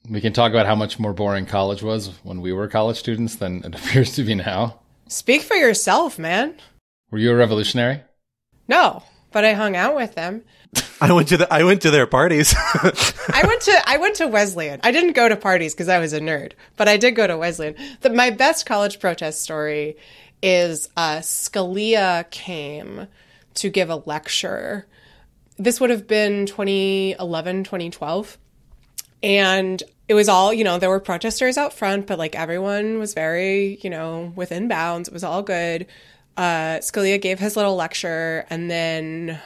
We can talk about how much more boring college was when we were college students than it appears to be now. Speak for yourself, man. Were you a revolutionary? No, but I hung out with them. I went to their parties. I went to Wesleyan. I didn't go to parties because I was a nerd, but I did go to Wesleyan. My best college protest story is Scalia came to give a lecture. This would have been 2011, 2012. And it was all, there were protesters out front, but like everyone was very, within bounds. It was all good. Scalia gave his little lecture, and then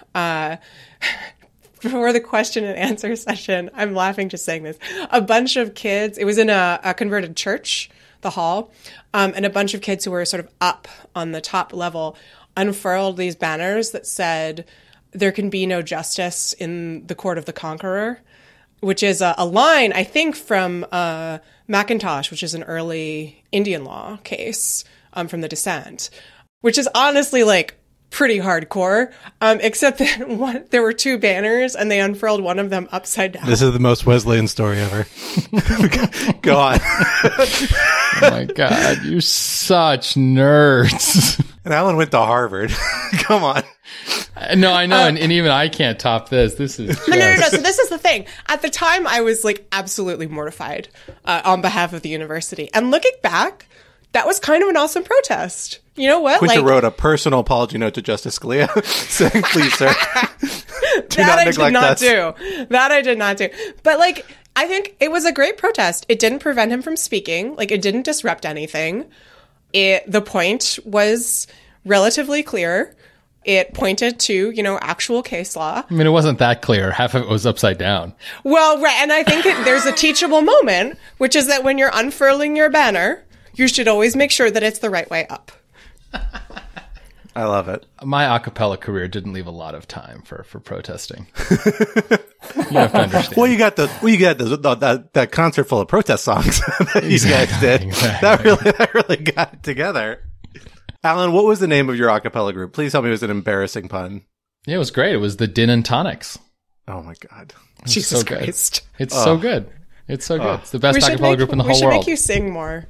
for the question and answer session, I'm laughing just saying this, a bunch of kids, it was in a converted church, the hall, and a bunch of kids who were sort of up on the top level unfurled these banners that said, "There can be no justice in the court of the conqueror," which is a line, I think, from McIntosh, which is an early Indian law case from the dissent, which is honestly like pretty hardcore, except that there were two banners and they unfurled one of them upside down. This is the most Wesleyan story ever. Go on. Oh my God, you're such nerds. And Alan went to Harvard. Come on. No, I know, and even I can't top this. This is just... No. So this is the thing. At the time, I was like absolutely mortified on behalf of the university. And looking back, that was kind of an awesome protest. You know what? Quinta wrote a personal apology note to Justice Scalia saying, "Please, sir, That I did not do. But like, I think it was a great protest. It didn't prevent him from speaking. Like, it didn't disrupt anything. The point was relatively clear. It pointed to, actual case law. I mean, it wasn't that clear. Half of it was upside down. Well, right. And I think there's a teachable moment, which is that when you're unfurling your banner, you should always make sure that it's the right way up. I love it. My a cappella career didn't leave a lot of time for protesting. You have to understand. Well, you got that concert full of protest songs that you guys did. Exactly. That really got it together. Alan, what was the name of your a cappella group? Please tell me it was an embarrassing pun. Yeah, it was great. It was the Din and Tonics. Oh my God. Jesus Christ. It's so good. It's so good. It's the best a cappella group in the whole world. We should make you sing more.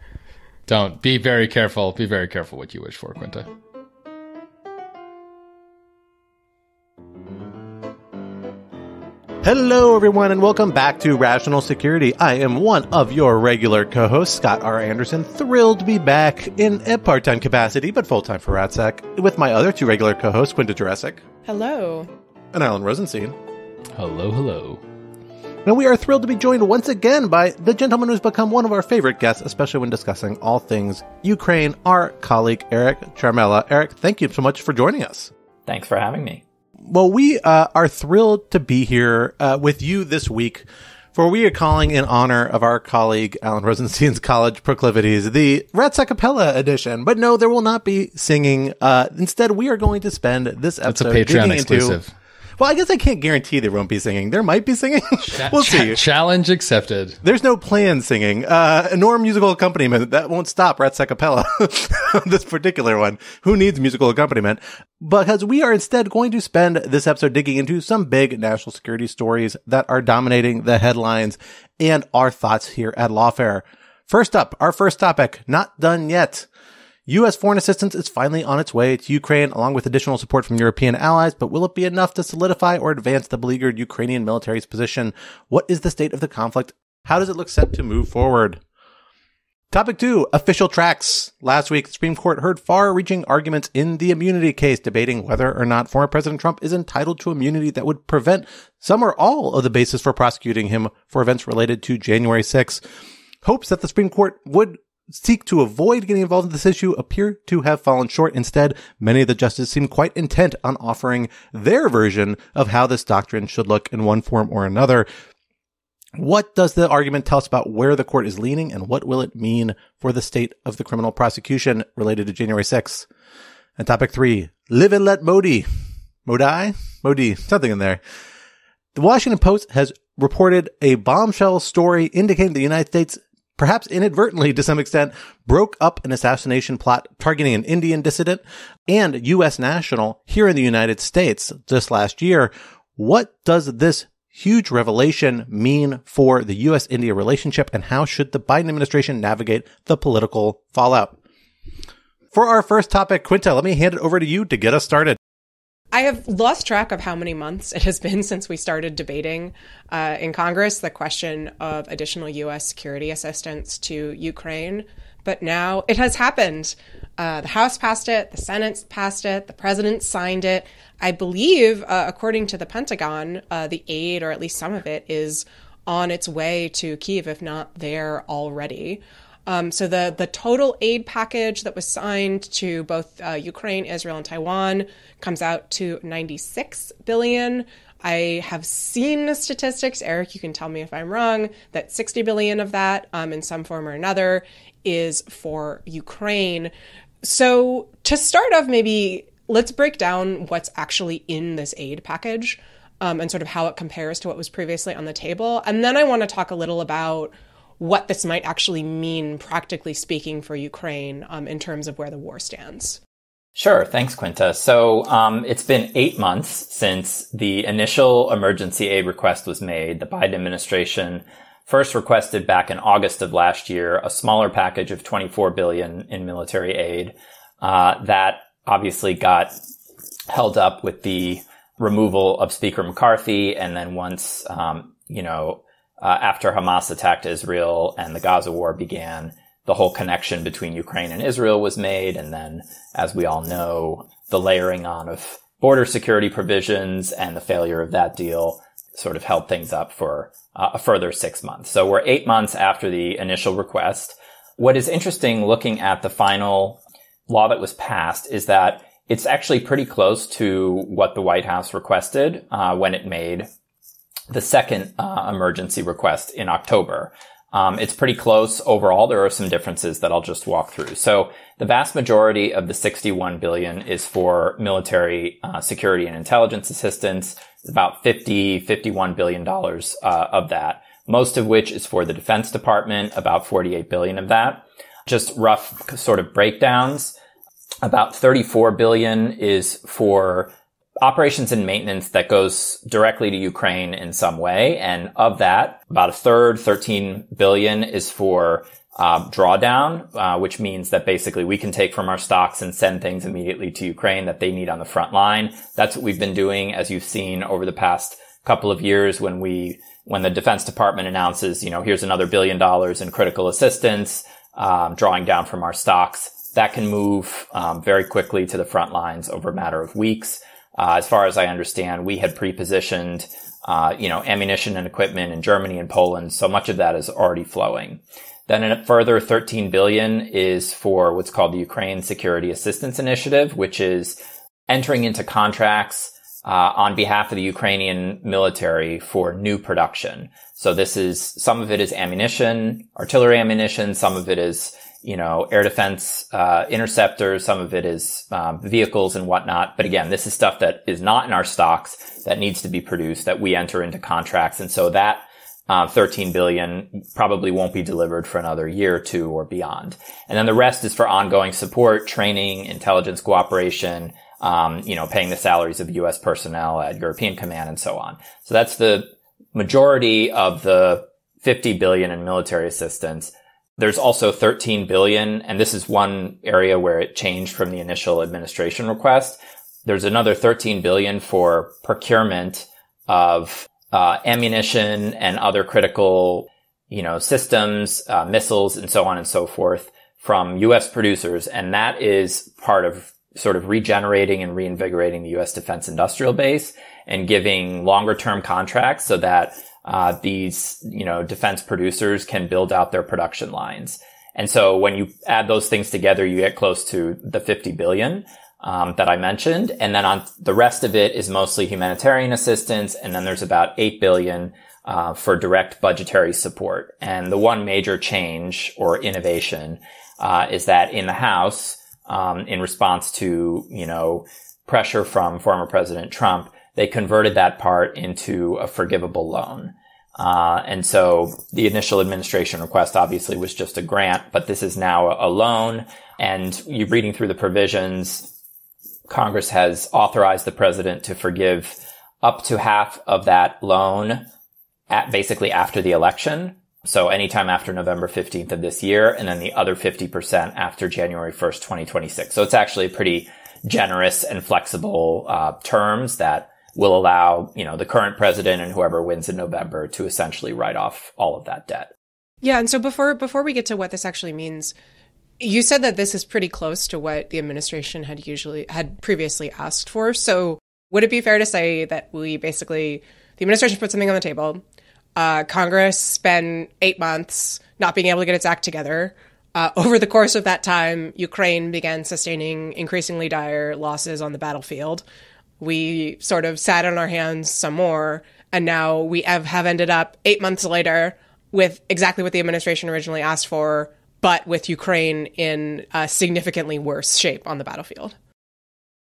Don't. Be very careful. Be very careful what you wish for, Quinta. Hello, everyone, and welcome back to Rational Security. I am one of your regular co-hosts, Scott R. Anderson, thrilled to be back in a part-time capacity, but full-time for RATSAC, with my other two regular co-hosts, Quinta Jurecic. Hello. And Alan Rosenstein. Hello, hello. Now, we are thrilled to be joined once again by the gentleman who's become one of our favorite guests, especially when discussing all things Ukraine, our colleague, Eric Charmela. Eric, thank you so much for joining us. Thanks for having me. Well, we are thrilled to be here with you this week, for we are calling in honor of our colleague Alan Rosenstein's college proclivities, the RATSAC Capella edition. But no, there will not be singing. Instead, we are going to spend this episode That's a Patreon exclusive. Well, I guess I can't guarantee there won't be singing. There might be singing. We'll see. Challenge accepted. There's no planned singing, nor musical accompaniment. That won't stop RATSAC Capella, this particular one. Who needs musical accompaniment? Because we are instead going to spend this episode digging into some big national security stories that are dominating the headlines and our thoughts here at Lawfare. First up, our first topic, not done yet. U.S. foreign assistance is finally on its way to Ukraine, along with additional support from European allies, but will it be enough to solidify or advance the beleaguered Ukrainian military's position? What is the state of the conflict? How does it look set to move forward? Topic 2, official tracks. Last week, the Supreme Court heard far-reaching arguments in the immunity case, debating whether or not former President Trump is entitled to immunity that would prevent some or all of the basis for prosecuting him for events related to January 6. Hopes that the Supreme Court would seek to avoid getting involved in this issue appear to have fallen short. Instead, many of the justices seem quite intent on offering their version of how this doctrine should look in one form or another. What does the argument tell us about where the court is leaning, and what will it mean for the state of the criminal prosecution related to January 6th? And topic 3, live and let Modi, something in there. The Washington Post has reported a bombshell story indicating the United States, perhaps inadvertently to some extent, broke up an assassination plot targeting an Indian dissident and U.S. national here in the United States just last year. What does this huge revelation mean for the U.S.-India relationship, and how should the Biden administration navigate the political fallout? For our first topic, Quinta, let me hand it over to you to get us started. I have lost track of how many months it has been since we started debating in Congress the question of additional U.S. security assistance to Ukraine. But now it has happened. The House passed it, the Senate passed it, the president signed it. I believe, according to the Pentagon, the aid, or at least some of it, is on its way to Kyiv, if not there already. So the total aid package that was signed to both Ukraine, Israel, and Taiwan comes out to $96 billion. I have seen the statistics. Eric, you can tell me if I'm wrong, that $60 billion of that, in some form or another, is for Ukraine. So to start off, maybe let's break down what's actually in this aid package, and sort of how it compares to what was previously on the table. And then I want to talk a little about what this might actually mean, practically speaking, for Ukraine in terms of where the war stands. Sure. Thanks, Quinta. So it's been 8 months since the initial emergency aid request was made. The Biden administration first requested back in August of last year a smaller package of $24 billion in military aid. That obviously got held up with the removal of Speaker McCarthy. And then once, after Hamas attacked Israel and the Gaza war began, the whole connection between Ukraine and Israel was made. And then, as we all know, the layering on of border security provisions and the failure of that deal sort of held things up for a further 6 months. So we're 8 months after the initial request. What is interesting looking at the final law that was passed is that it's actually pretty close to what the White House requested when it made the second emergency request in October. It's pretty close overall. There are some differences that I'll just walk through. So the vast majority of the $61 billion is for military security and intelligence assistance. It's about $51 billion of that, most of which is for the Defense Department, about $48 billion of that. Just rough sort of breakdowns. About $34 billion is for operations and maintenance that goes directly to Ukraine in some way. And of that, about a third, $13 billion, is for drawdown, which means that basically we can take from our stocks and send things immediately to Ukraine that they need on the front line. That's what we've been doing, as you've seen over the past couple of years when the Defense Department announces, here's another $1 billion in critical assistance, drawing down from our stocks. That can move very quickly to the front lines over a matter of weeks. As far as I understand, we had pre-positioned, ammunition and equipment in Germany and Poland. So much of that is already flowing. Then a further $13 billion is for what's called the Ukraine Security Assistance Initiative, which is entering into contracts on behalf of the Ukrainian military for new production. So some of it is ammunition, artillery ammunition. Some of it is air defense, interceptors. Some of it is, vehicles and whatnot. But again, this is stuff that is not in our stocks that needs to be produced, that we enter into contracts. And so that, $13 billion probably won't be delivered for another year or two or beyond. And then the rest is for ongoing support, training, intelligence cooperation, paying the salaries of U.S. personnel at European Command and so on. So that's the majority of the $50 billion in military assistance. There's also $13 billion, and this is one area where it changed from the initial administration request. There's another $13 billion for procurement of ammunition and other critical, systems, missiles, and so on and so forth from U.S. producers. And that is part of sort of regenerating and reinvigorating the U.S. defense industrial base and giving longer term contracts so that these, defense producers can build out their production lines. And so when you add those things together, you get close to the $50 billion that I mentioned. And then on the rest of it is mostly humanitarian assistance. And then there's about $8 billion for direct budgetary support. And the one major change or innovation is that in the House, in response to, pressure from former President Trump, they converted that part into a forgivable loan. And so the initial administration request obviously was just a grant, but this is now a loan. And you reading through the provisions, Congress has authorized the president to forgive up to half of that loan basically after the election. So anytime after November 15th of this year, and then the other 50% after January 1st, 2026. So it's actually pretty generous and flexible terms that will allow, the current president and whoever wins in November to essentially write off all of that debt. Yeah, and so before we get to what this actually means, you said that this is pretty close to what the administration had previously asked for. So would it be fair to say that the administration put something on the table, Congress spent 8 months not being able to get its act together. Over the course of that time, Ukraine began sustaining increasingly dire losses on the battlefield. We sort of sat on our hands some more, and now we have ended up 8 months later with exactly what the administration originally asked for, but with Ukraine in a significantly worse shape on the battlefield.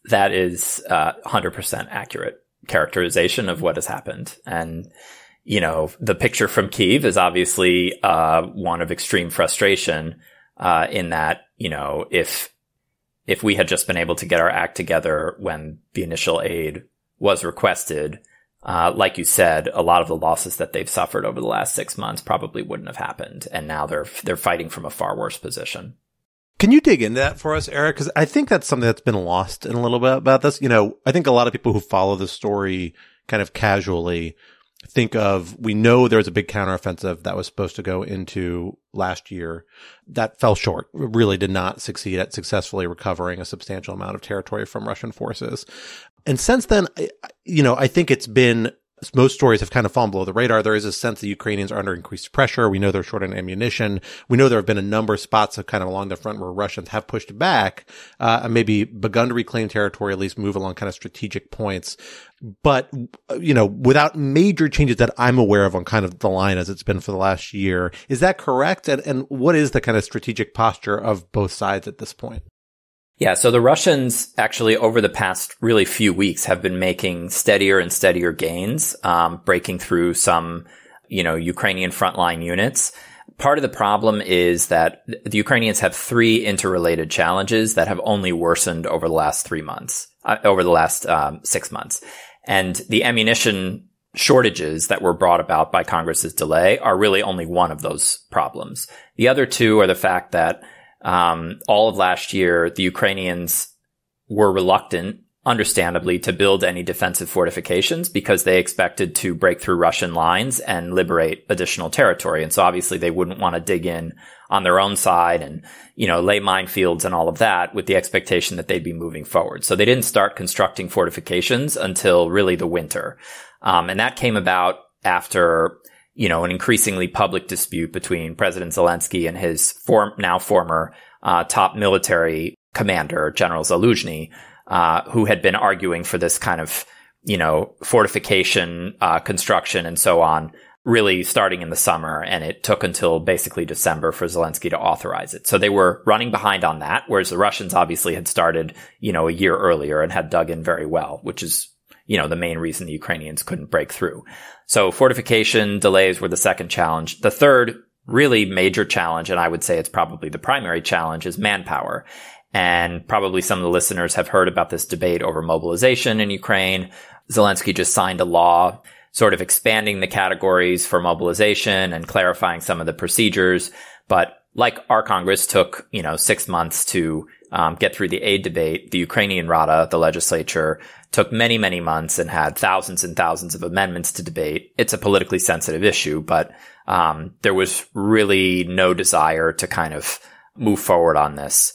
That is 100% accurate characterization of what has happened. And the picture from Kyiv is obviously one of extreme frustration in that, if we had just been able to get our act together when the initial aid was requested, like you said, a lot of the losses that they've suffered over the last 6 months probably wouldn't have happened. And now they're fighting from a far worse position. Can you dig into that for us, Eric? Because I think that's something that's been lost in a little bit about this. I think a lot of people who follow the story kind of casually we know there was a big counteroffensive that was supposed to go into last year that fell short, really did not succeed at successfully recovering a substantial amount of territory from Russian forces. And since then, I think most stories have kind of fallen below the radar. There is a sense that Ukrainians are under increased pressure. We know they're short on ammunition. We know there have been a number of spots kind of along the front where Russians have pushed back, and maybe begun to reclaim territory, at least move along kind of strategic points. But, without major changes that I'm aware of on kind of the line as it's been for the last year. Is that correct? And what is the kind of strategic posture of both sides at this point? Yeah, so the Russians actually over the past really few weeks have been making steadier and steadier gains, breaking through some, Ukrainian frontline units. Part of the problem is that the Ukrainians have 3 interrelated challenges that have only worsened over the last 6 months. And the ammunition shortages that were brought about by Congress's delay are really only one of those problems. The other 2 are the fact that all of last year, the Ukrainians were reluctant, understandably, to build any defensive fortifications because they expected to break through Russian lines and liberate additional territory. And so obviously they wouldn't want to dig in on their own side and, lay minefields and all of that with the expectation that they'd be moving forward. So they didn't start constructing fortifications until really the winter. And that came about after an increasingly public dispute between President Zelensky and his now former top military commander, General Zaluzhny, who had been arguing for this kind of, fortification construction and so on, really starting in the summer. And it took until basically December for Zelensky to authorize it. So they were running behind on that, whereas the Russians obviously had started, a year earlier and had dug in very well, which is the main reason the Ukrainians couldn't break through. So fortification delays were the second challenge. The third really major challenge, and I would say it's probably the primary challenge, is manpower. And probably some of the listeners have heard about this debate over mobilization in Ukraine. Zelensky just signed a law sort of expanding the categories for mobilization and clarifying some of the procedures. But like our Congress took, 6 months to get through the aid debate, the Ukrainian Rada, the legislature, took many, many months and had thousands and thousands of amendments to debate. It's a politically sensitive issue, but there was really no desire to kind of move forward on this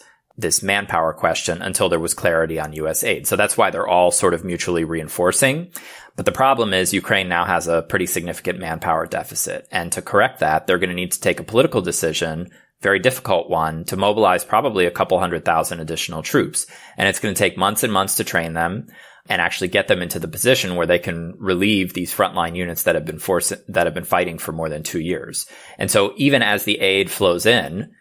manpower question until there was clarity on U.S. aid. So that's why they're all sort of mutually reinforcing. But the problem is Ukraine now has a pretty significant manpower deficit. And to correct that, they're going to need to take a political decision, very difficult one, to mobilize probably a couple 100,000 additional troops. And it's going to take months and months to train them and actually get them into the position where they can relieve these frontline units that have been fighting for more than 2 years. And so even as the aid flows in,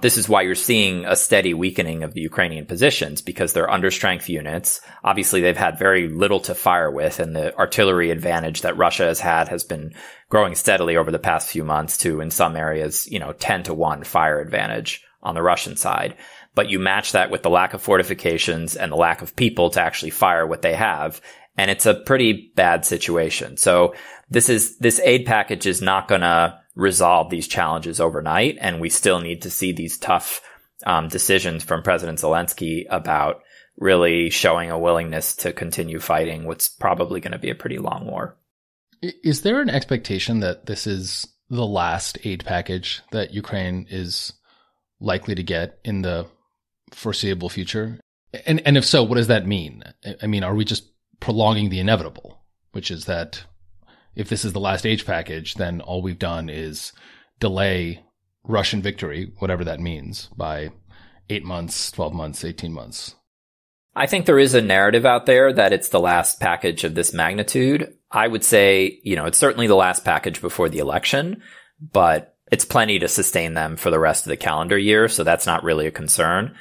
this is why you're seeing a steady weakening of the Ukrainian positions, because they're understrength units. Obviously, they've had very little to fire with, and the artillery advantage that Russia has been growing steadily over the past few months to, in some areas, 10-1 fire advantage on the Russian side. But you match that with the lack of fortifications and the lack of people to actually fire what they have, And it's a pretty bad situation. So this aid package is not going to resolve these challenges overnight. And we still need to see these tough decisions from President Zelensky about really showing a willingness to continue fighting what's probably going to be a pretty long war. Is there an expectation that this is the last aid package that Ukraine is likely to get in the foreseeable future? And if so, what does that mean? I mean, are we just prolonging the inevitable, which is that if this is the last aid package, then all we've done is delay Russian victory, whatever that means, by 8 months, 12 months, 18 months? I think there is a narrative out there that it's the last package of this magnitude. I would say, it's certainly the last package before the election, but it's plenty to sustain them for the rest of the calendar year. So that's not really a concern.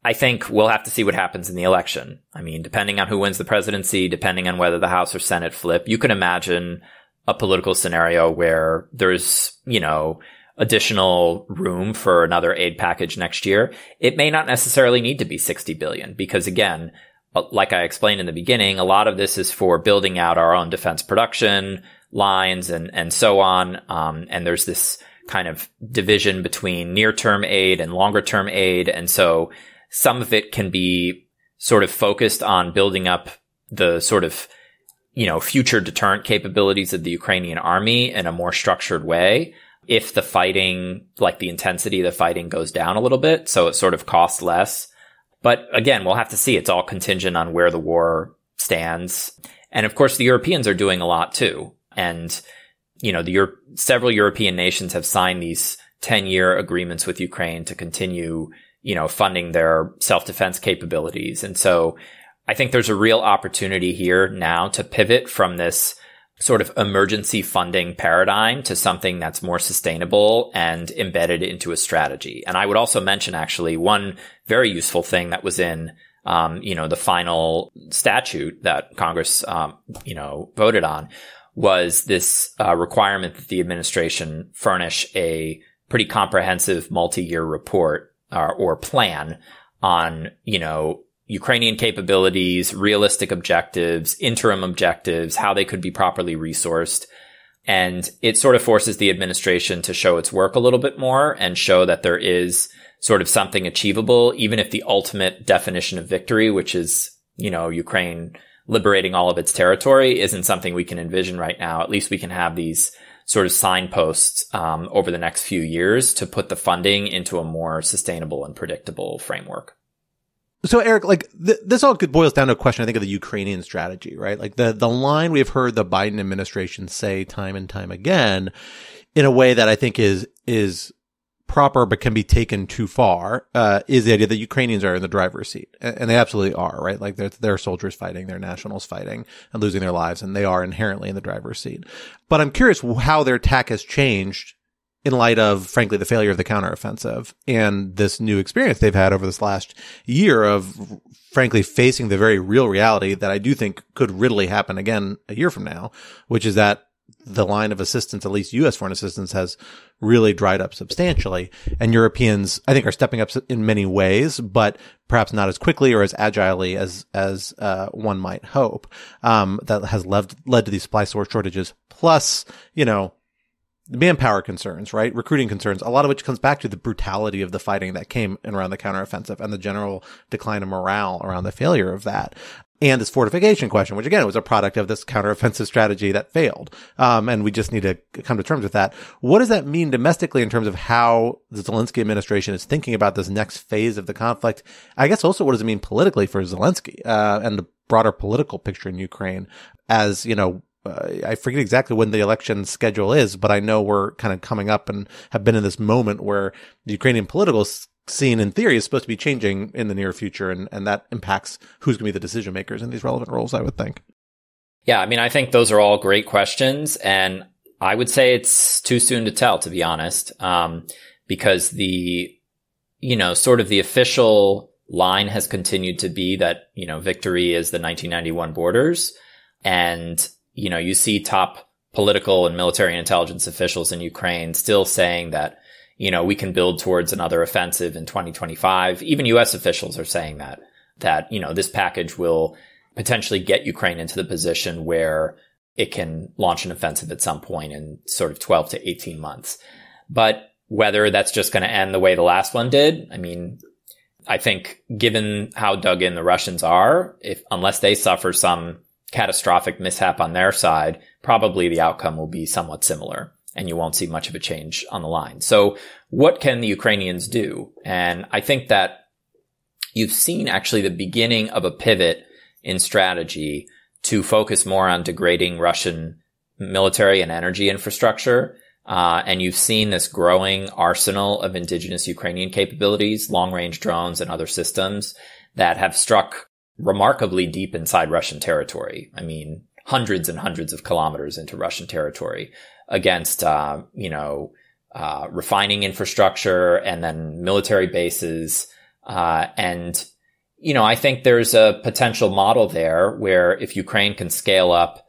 I think we'll have to see what happens in the election. I mean, depending on who wins the presidency, depending on whether the House or Senate flip, you can imagine a political scenario where there's, additional room for another aid package next year. It may not necessarily need to be 60 billion because, again, like I explained in the beginning, a lot of this is for building out our own defense production lines and so on. And there's this kind of division between near-term aid and longer-term aid. And so some of it can be sort of focused on building up the sort of, future deterrent capabilities of the Ukrainian army in a more structured way. If the fighting, like the intensity of the fighting goes down a little bit, so it sort of costs less. But again, we'll have to see. It's all contingent on where the war stands. And of course, the Europeans are doing a lot too. And, several European nations have signed these 10-year agreements with Ukraine to continue, funding their self-defense capabilities. And so I think there's a real opportunity here now to pivot from this sort of emergency funding paradigm to something that's more sustainable and embedded into a strategy. And I would also mention actually one very useful thing that was in, the final statute that Congress, voted on was this requirement that the administration furnish a pretty comprehensive multi-year report or plan on, Ukrainian capabilities, realistic objectives, interim objectives, how they could be properly resourced. And it sort of forces the administration to show its work a little bit more and show that there is sort of something achievable, even if the ultimate definition of victory, which is, Ukraine liberating all of its territory, isn't something we can envision right now. At least we can have these sort of signposts over the next few years to put the funding into a more sustainable and predictable framework. So Eric, this all boils down to a question, I think, of the Ukrainian strategy, right? Like the line we've heard the Biden administration say time and time again in a way that I think is proper but can be taken too far, is the idea that Ukrainians are in the driver's seat. And they absolutely are, right? Like they're soldiers fighting, they're nationals fighting and losing their lives, and they are inherently in the driver's seat. But I'm curious how their tack has changed in light of, frankly, the failure of the counteroffensive and this new experience they've had over this last year of, frankly, facing the very real reality that I do think could readily happen again a year from now, which is that the line of assistance, at least U.S. foreign assistance, has really dried up substantially. And Europeans, I think, are stepping up in many ways, but perhaps not as quickly or as agilely as one might hope. That has led to these supply source shortages. Plus, the manpower concerns, right? Recruiting concerns, a lot of which comes back to the brutality of the fighting that came around the counteroffensive and the general decline of morale around the failure of that. And this fortification question, which again was a product of this counteroffensive strategy that failed. And we just need to come to terms with that. What does that mean domestically in terms of how the Zelensky administration is thinking about this next phase of the conflict? I guess also what does it mean politically for Zelensky, and the broader political picture in Ukraine as, I forget exactly when the election schedule is, but I know we're kind of coming up and have been in this moment where the Ukrainian political scene, in theory, is supposed to be changing in the near future, and that impacts who's going to be the decision makers in these relevant roles, I would think. Yeah, I mean, I think those are all great questions, and I would say it's too soon to tell, to be honest, because the official line has continued to be that, victory is the 1991 borders, and you see top political and military and intelligence officials in Ukraine still saying that, we can build towards another offensive in 2025. Even U.S. officials are saying that, this package will potentially get Ukraine into the position where it can launch an offensive at some point in sort of 12 to 18 months. But whether that's just going to end the way the last one did, I mean, I think given how dug in the Russians are, unless they suffer some catastrophic mishap on their side, probably the outcome will be somewhat similar and you won't see much of a change on the line. So what can the Ukrainians do? And I think that you've seen actually the beginning of a pivot in strategy to focus more on degrading Russian military and energy infrastructure. And you've seen this growing arsenal of indigenous Ukrainian capabilities, long-range drones and other systems that have struck remarkably deep inside Russian territory. I mean, hundreds and hundreds of kilometers into Russian territory against, refining infrastructure and then military bases. And I think there's a potential model there where if Ukraine can scale up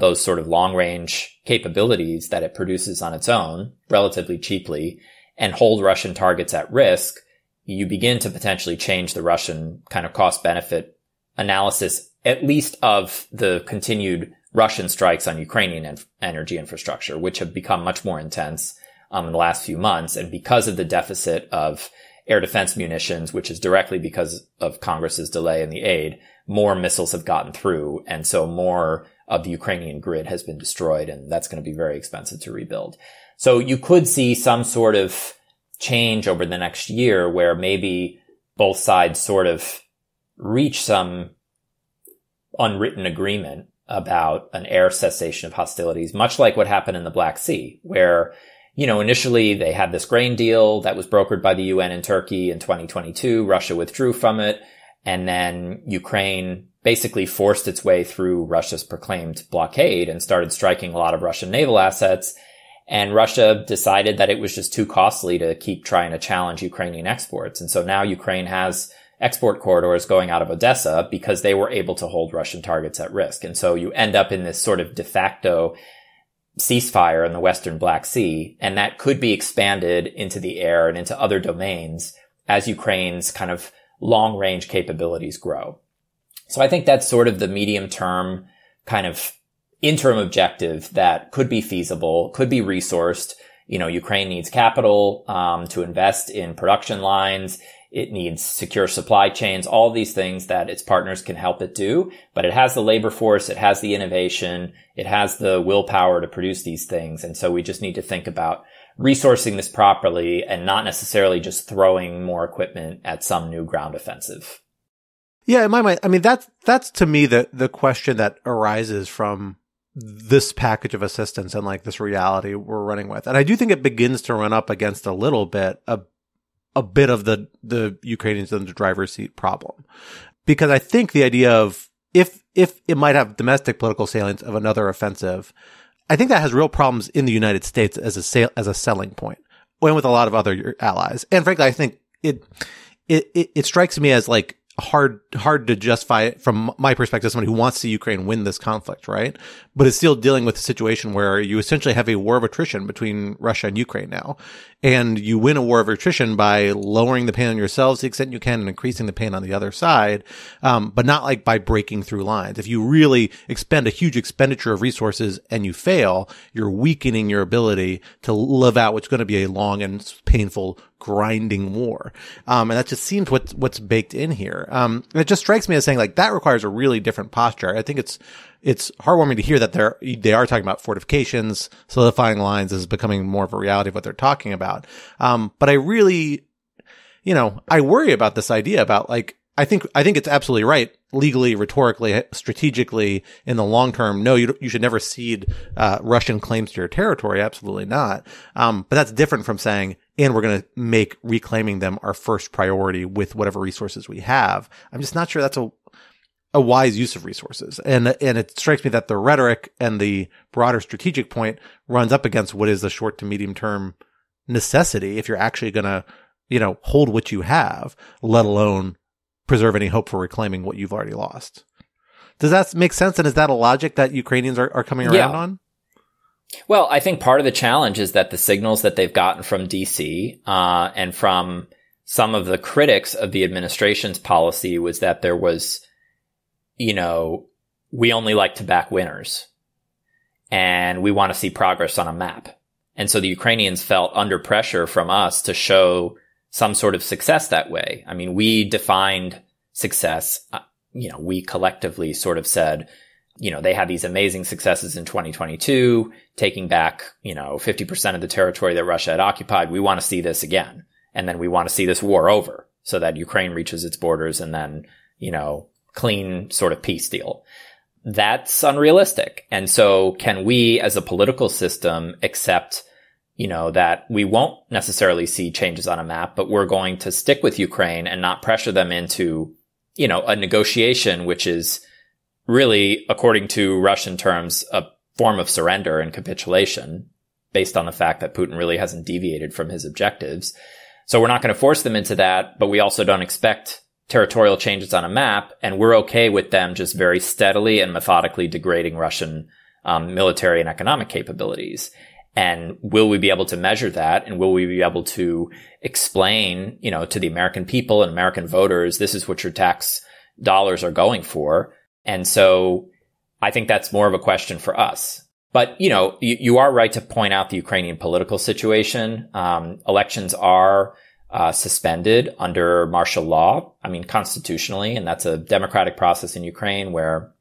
those sort of long-range capabilities that it produces on its own relatively cheaply and hold Russian targets at risk, you begin to potentially change the Russian kind of cost-benefit analysis, at least of the continued Russian strikes on Ukrainian energy infrastructure, which have become much more intense in the last few months. And because of the deficit of air defense munitions, which is directly because of Congress's delay in the aid, more missiles have gotten through. And so more of the Ukrainian grid has been destroyed, and that's going to be very expensive to rebuild. So you could see some sort of change over the next year where maybe both sides sort of reach some unwritten agreement about an air cessation of hostilities, much like what happened in the Black Sea, where, initially they had this grain deal that was brokered by the UN and Turkey in 2022. Russia withdrew from it. And then Ukraine basically forced its way through Russia's proclaimed blockade and started striking a lot of Russian naval assets. And Russia decided that it was just too costly to keep trying to challenge Ukrainian exports. And so now Ukraine has export corridors going out of Odessa because they were able to hold Russian targets at risk. And so you end up in this sort of de facto ceasefire in the Western Black Sea, and that could be expanded into the air and into other domains as Ukraine's kind of long-range capabilities grow. So I think that's sort of the medium-term kind of interim objective that could be feasible, could be resourced. Ukraine needs capital to invest in production lines. It needs secure supply chains, all these things that its partners can help it do. But it has the labor force, it has the innovation, it has the willpower to produce these things. And so we just need to think about resourcing this properly and not necessarily just throwing more equipment at some new ground offensive. Yeah, in my mind, I mean, that's to me the question that arises from this package of assistance and like this reality we're running with. And I do think it begins to run up against a little bit a bit of the Ukrainians in the driver's seat problem. Because I think the idea of if it might have domestic political salience of another offensive, I think that has real problems in the United States as a selling point, and with a lot of other allies. And frankly, I think it strikes me as like hard to justify from my perspective, somebody who wants to see Ukraine win this conflict, right? But it's still dealing with a situation where you essentially have a war of attrition between Russia and Ukraine now. And you win a war of attrition by lowering the pain on yourselves to the extent you can and increasing the pain on the other side. But not like by breaking through lines. If you really expend a huge expenditure of resources and you fail, you're weakening your ability to live out what's going to be a long and painful grinding war. And that just seems what's baked in here. It just strikes me as saying like that requires a really different posture. I think it's heartwarming to hear that they are talking about fortifications, solidifying lines is becoming more of a reality of what they're talking about. But I really, I worry about this idea about like, I think it's absolutely right. Legally, rhetorically, strategically, in the long term, no, you should never cede, Russian claims to your territory. Absolutely not. But that's different from saying, and we're going to make reclaiming them our first priority with whatever resources we have. I'm just not sure that's a wise use of resources. And it strikes me that the rhetoric and the broader strategic point runs up against what is the short to medium term necessity if you're actually going to, hold what you have, let alone preserve any hope for reclaiming what you've already lost. Does that make sense? And is that a logic that Ukrainians are coming around on? Well, I think part of the challenge is that the signals that they've gotten from DC, and from some of the critics of the administration's policy was that there was we only like to back winners and we want to see progress on a map. And so the Ukrainians felt under pressure from us to show some sort of success that way. I mean, we defined success. We collectively sort of said, they had these amazing successes in 2022, taking back, 50% of the territory that Russia had occupied. We want to see this again. And then we want to see this war over so that Ukraine reaches its borders and then, clean sort of peace deal. That's unrealistic. And so can we as a political system accept, that we won't necessarily see changes on a map, but we're going to stick with Ukraine and not pressure them into, a negotiation, which is really, according to Russian terms, a form of surrender and capitulation based on the fact that Putin really hasn't deviated from his objectives. So we're not going to force them into that, but we also don't expect territorial changes on a map, and we're okay with them just very steadily and methodically degrading Russian military and economic capabilities. And will we be able to measure that? And will we be able to explain, to the American people and American voters, this is what your tax dollars are going for? And so I think that's more of a question for us. But, you are right to point out the Ukrainian political situation. Elections are suspended under martial law. I mean, constitutionally, and that's a democratic process in Ukraine where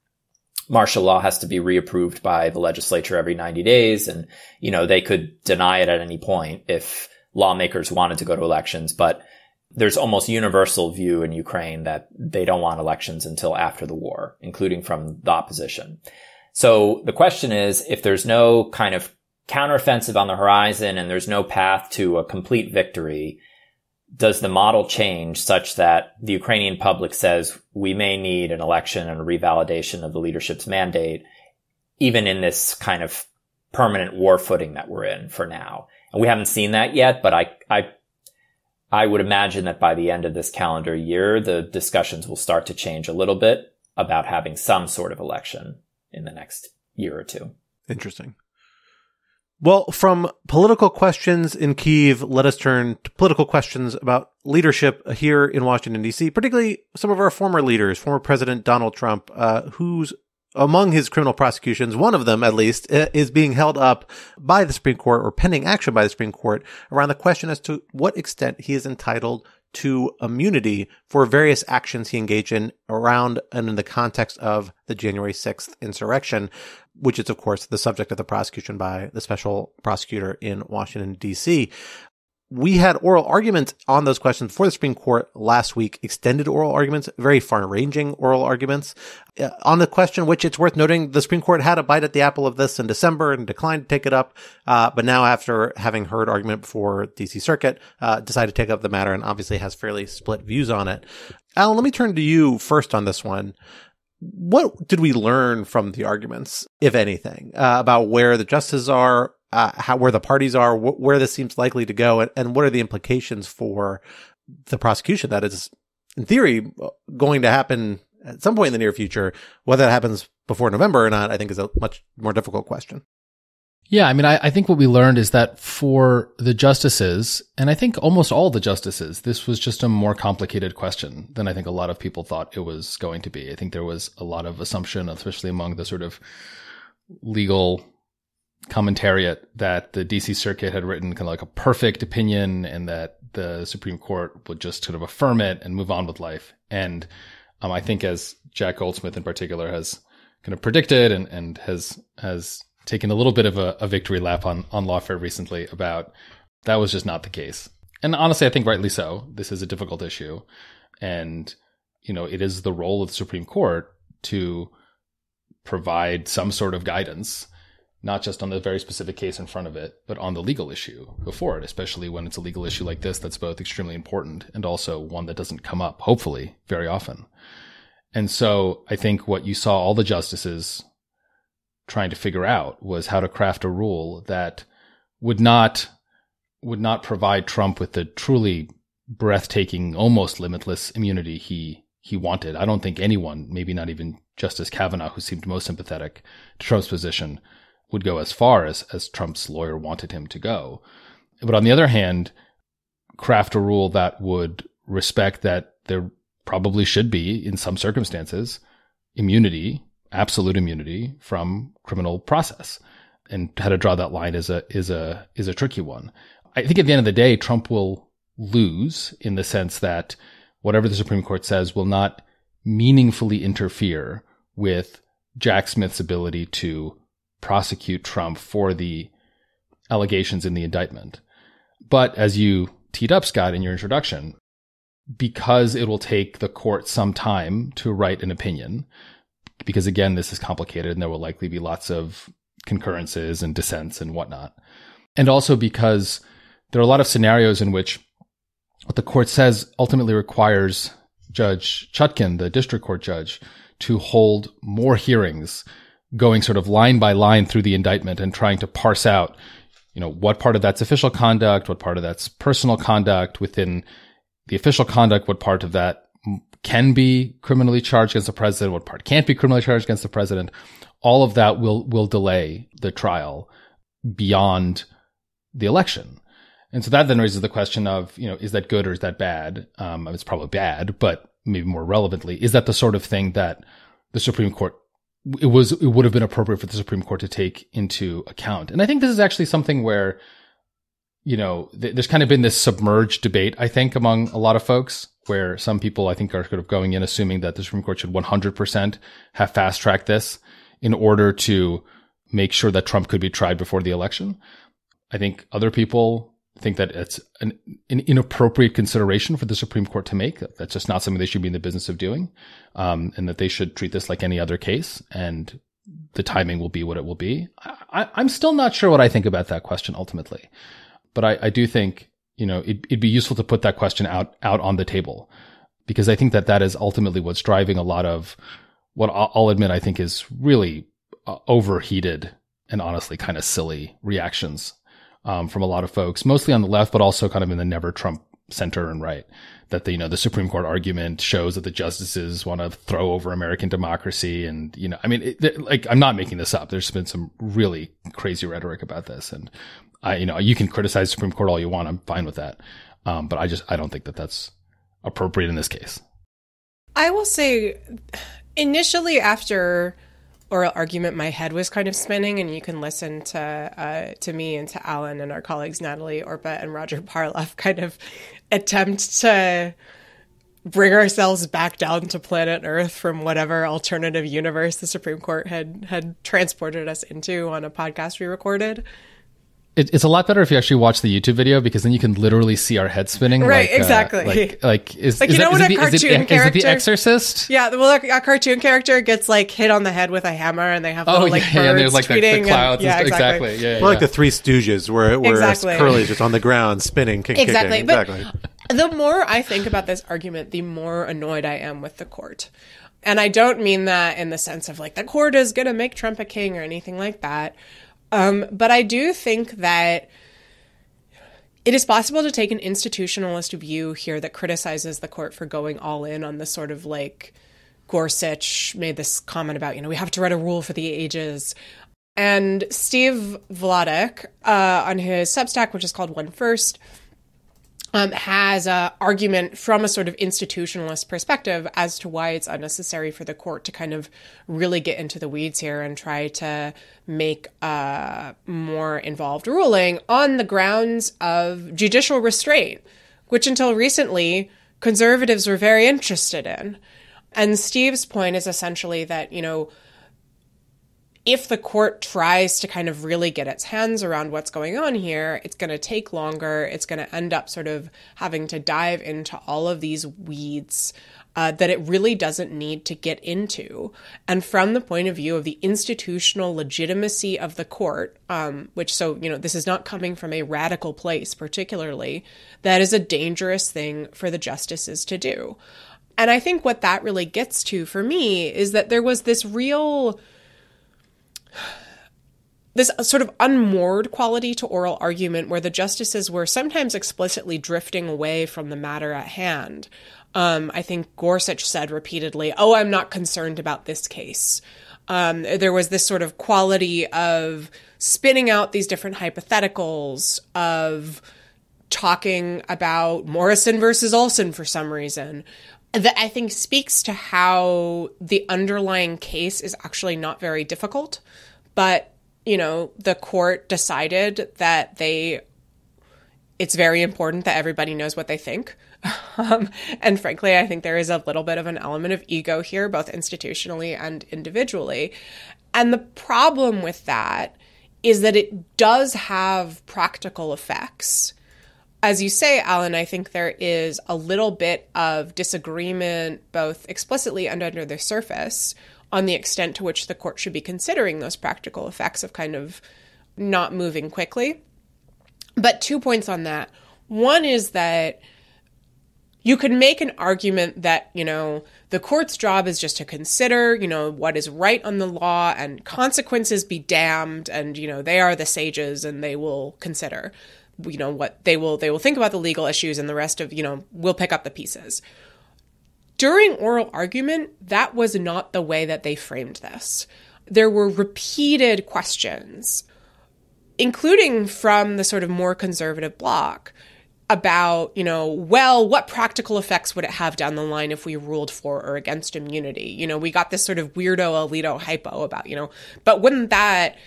martial law has to be reapproved by the legislature every 90 days. And, they could deny it at any point if lawmakers wanted to go to elections. But there's almost universal view in Ukraine that they don't want elections until after the war, including from the opposition. So the question is, if there's no kind of counteroffensive on the horizon and there's no path to a complete victory, does the model change such that the Ukrainian public says we may need an election and a revalidation of the leadership's mandate, even in this kind of permanent war footing that we're in for now? And we haven't seen that yet, but I would imagine that by the end of this calendar year, the discussions will start to change a little bit about having some sort of election in the next year or two. Interesting. Well, from political questions in Kyiv, let us turn to political questions about leadership here in Washington, D.C., particularly some of our former leaders, former President Donald Trump, who's among his criminal prosecutions, one of them at least, is being held up by the Supreme Court or pending action by the Supreme Court around the question as to what extent he is entitled to immunity for various actions he engaged in around and in the context of the January 6th insurrection, which is, of course, the subject of the prosecution by the special prosecutor in Washington, D.C. We had oral arguments on those questions before the Supreme Court last week, extended oral arguments, very far-ranging oral arguments. On the question, which it's worth noting, the Supreme Court had a bite at the apple of this in December and declined to take it up. But now, after having heard argument before D.C. Circuit, decided to take up the matter and obviously has fairly split views on it. Alan, let me turn to you first on this one. What did we learn from the arguments, if anything, about where the justices are, where the parties are, where this seems likely to go, and what are the implications for the prosecution that is, in theory, going to happen at some point in the near future? Whether that happens before November or not, I think is a much more difficult question. Yeah, I mean, I think what we learned is that for the justices, and I think almost all the justices, this was just a more complicated question than I think a lot of people thought it was going to be. I think there was a lot of assumption, especially among the sort of legal commentariat, that the DC Circuit had written kind of like a perfect opinion and that the Supreme Court would just sort of affirm it and move on with life. And I think, as Jack Goldsmith in particular has kind of predicted and has taken a little bit of a victory lap on Lawfare recently, about that was just not the case. And honestly, I think rightly so. This is a difficult issue. And, it is the role of the Supreme Court to provide some sort of guidance, not just on the very specific case in front of it, but on the legal issue before it, especially when it's a legal issue like this that's both extremely important and also one that doesn't come up, hopefully, very often. And so I think what you saw all the justices trying to figure out was how to craft a rule that would not provide Trump with the truly breathtaking, almost limitless immunity he wanted. I don't think anyone, maybe not even Justice Kavanaugh, who seemed most sympathetic to Trump's position, would go as far as Trump's lawyer wanted him to go. But on the other hand, craft a rule that would respect that there probably should be, in some circumstances, immunity, absolute immunity from criminal process. And how to draw that line is a tricky one. I think at the end of the day, Trump will lose in the sense that whatever the Supreme Court says will not meaningfully interfere with Jack Smith's ability to prosecute Trump for the allegations in the indictment. But as you teed up, Scott, in your introduction, because it will take the court some time to write an opinion, because again, this is complicated and there will likely be lots of concurrences and dissents and whatnot. And also because there are a lot of scenarios in which what the court says ultimately requires Judge Chutkan, the district court judge, to hold more hearings, going sort of line by line through the indictment and trying to parse out, what part of that's official conduct, what part of that's personal conduct within the official conduct, what part of that can be criminally charged against the president, what part can't be criminally charged against the president. All of that will delay the trial beyond the election. And so that then raises the question of, is that good or is that bad? It's probably bad, but maybe more relevantly, is that the sort of thing that the Supreme Court, it would have been appropriate for the Supreme Court to take into account? And I think this is actually something where, there's kind of been this submerged debate, I think, among a lot of folks, where some people, I think, are sort of going in assuming that the Supreme Court should 100% have fast-tracked this in order to make sure that Trump could be tried before the election. I think other people think that it's an inappropriate consideration for the Supreme Court to make. That's just not something they should be in the business of doing, and that they should treat this like any other case, and the timing will be what it will be. I'm still not sure what I think about that question ultimately, but I do think, it'd be useful to put that question out on the table, because I think that is ultimately what's driving a lot of what I'll admit I think is really overheated and honestly kind of silly reactions from a lot of folks, mostly on the left, but also kind of in the never Trump center and right, that the Supreme Court argument shows that the justices want to throw over American democracy. And, I'm not making this up. There's been some really crazy rhetoric about this. And you can criticize the Supreme Court all you want. I'm fine with that. But I don't think that that's appropriate in this case. I will say initially after oral argument, my head was kind of spinning, and you can listen to me and to Alan and our colleagues Natalie Orpah and Roger Parloff kind of attempt to bring ourselves back down to planet Earth from whatever alternative universe the Supreme Court had transported us into on a podcast we recorded. It's a lot better if you actually watch the YouTube video, because then you can literally see our heads spinning. Right, exactly. Is it The Exorcist? Yeah, well, a cartoon character gets hit on the head with a hammer, and they have little birds and there's the clouds. Yeah, exactly. Yeah, like the Three Stooges, where Curly's just on the ground spinning, kicking. Exactly. But the more I think about this argument, the more annoyed I am with the court. And I don't mean that in the sense of the court is going to make Trump a king or anything like that. But I do think that it is possible to take an institutionalist view here that criticizes the court for going all in on the sort of Gorsuch made this comment about, we have to write a rule for the ages. And Steve Vladeck, on his Substack, which is called One First, has an argument from a sort of institutionalist perspective as to why it's unnecessary for the court to kind of really get into the weeds here and try to make a more involved ruling on the grounds of judicial restraint, which until recently conservatives were very interested in. And Steve's point is essentially that, if the court tries to kind of really get its hands around what's going on here, it's going to take longer. It's going to end up sort of having to dive into all of these weeds that it really doesn't need to get into. And from the point of view of the institutional legitimacy of the court, this is not coming from a radical place particularly, that is a dangerous thing for the justices to do. And I think what that really gets to for me is that there was this sort of unmoored quality to oral argument where the justices were sometimes explicitly drifting away from the matter at hand. I think Gorsuch said repeatedly, I'm not concerned about this case. There was this sort of quality of spinning out these different hypotheticals, of talking about Morrison versus Olson for some reason. that I think speaks to how the underlying case is actually not very difficult. But, you know, the court decided that it's very important that everybody knows what they think. And frankly, I think there is a little bit of an element of ego here, both institutionally and individually. And the problem with that is that it does have practical effects. As you say, Alan, I think there is a little bit of disagreement, both explicitly and under the surface, on the extent to which the court should be considering those practical effects of kind of not moving quickly. But 2 points on that. One is that you could make an argument that, you know, the court's job is just to consider, you know, what is right on the law, and consequences be damned, and, you know, they are the sages and they will consider, you know, what they will think about the legal issues, and the rest of, you know, we'll pick up the pieces. During oral argument, that was not the way that they framed this. There were repeated questions, including from the sort of more conservative bloc, about, you know, well, what practical effects would it have down the line if we ruled for or against immunity? You know, we got this sort of weirdo Alito hypo about, you know, but wouldn't that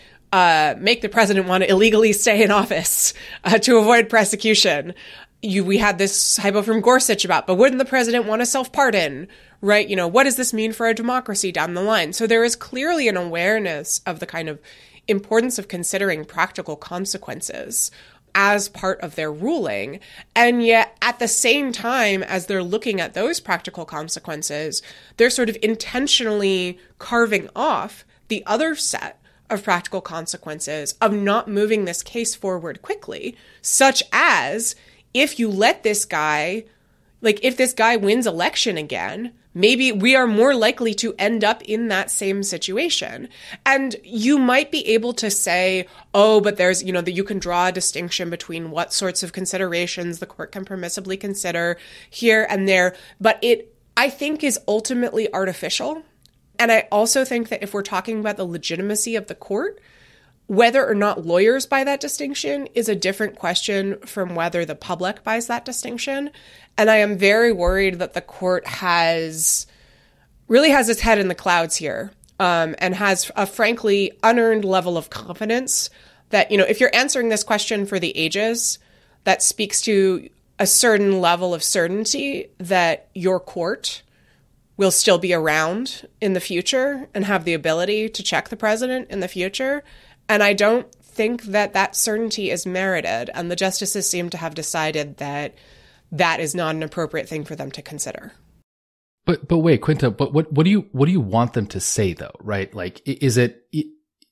make the president want to illegally stay in office to avoid prosecution? We had this hypo from Gorsuch about, but wouldn't the president want to self-pardon, right? You know, what does this mean for our democracy down the line? So there is clearly an awareness of the kind of importance of considering practical consequences as part of their ruling. And yet, at the same time as they're looking at those practical consequences, they're sort of intentionally carving off the other set of practical consequences of not moving this case forward quickly, such as if you let this guy, like if this guy wins election again, maybe we are more likely to end up in that same situation. And you might be able to say, oh, but there's, you know, that you can draw a distinction between what sorts of considerations the court can permissibly consider here and there. But it, I think, is ultimately artificial. And I also think that if we're talking about the legitimacy of the court, whether or not lawyers buy that distinction is a different question from whether the public buys that distinction. And I am very worried that the court really has its head in the clouds here, and has a frankly unearned level of confidence that, you know, if you're answering this question for the ages, that speaks to a certain level of certainty that your court will still be around in the future and have the ability to check the president in the future. And I don't think that that certainty is merited. And the justices seem to have decided that that is not an appropriate thing for them to consider. But wait, Quinta, but what do you want them to say though, right? Like, is it,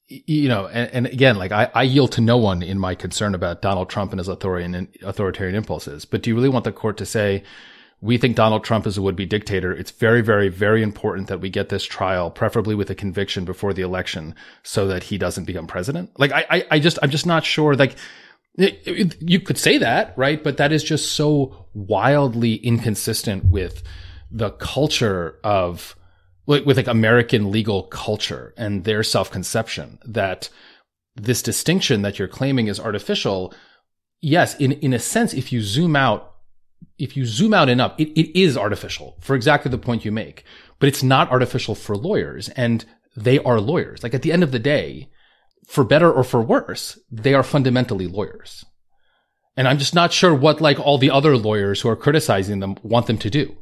you know, and again, like I yield to no one in my concern about Donald Trump and his authoritarian impulses. But do you really want the court to say, we think Donald Trump is a would-be dictator. It's very, very, very important that we get this trial, preferably with a conviction before the election, so that he doesn't become president. Like, I'm just not sure. Like, you could say that, right? But that is just so wildly inconsistent with the culture of, with like American legal culture and their self-conception, that this distinction that you're claiming is artificial. Yes, in a sense, if you zoom out enough, it is artificial for exactly the point you make, but it's not artificial for lawyers, and they are lawyers. Like, at the end of the day, for better or for worse, they are fundamentally lawyers. And I'm just not sure what, like, all the other lawyers who are criticizing them want them to do.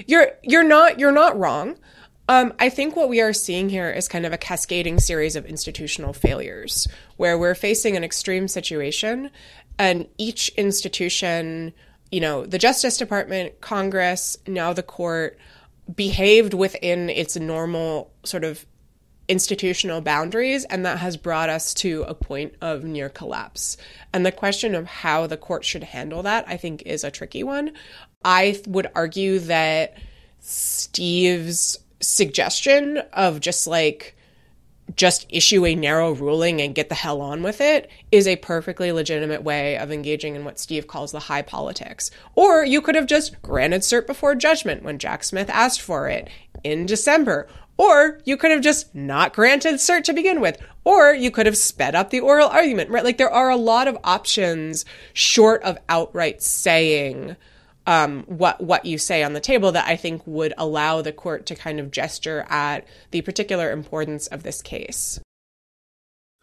You're not wrong. I think what we are seeing here is kind of a cascading series of institutional failures where we're facing an extreme situation, and each institution, you know, the Justice Department, Congress, now the court, behaved within its normal sort of institutional boundaries, and that has brought us to a point of near collapse. And the question of how the court should handle that, I think, is a tricky one. I would argue that Steve's suggestion of just issue a narrow ruling and get the hell on with it is a perfectly legitimate way of engaging in what Steve calls the high politics. Or you could have just granted cert before judgment when Jack Smith asked for it in December. Or you could have just not granted cert to begin with. Or you could have sped up the oral argument, right? Like, there are a lot of options short of outright saying, what you say on the table that I think would allow the court to kind of gesture at the particular importance of this case.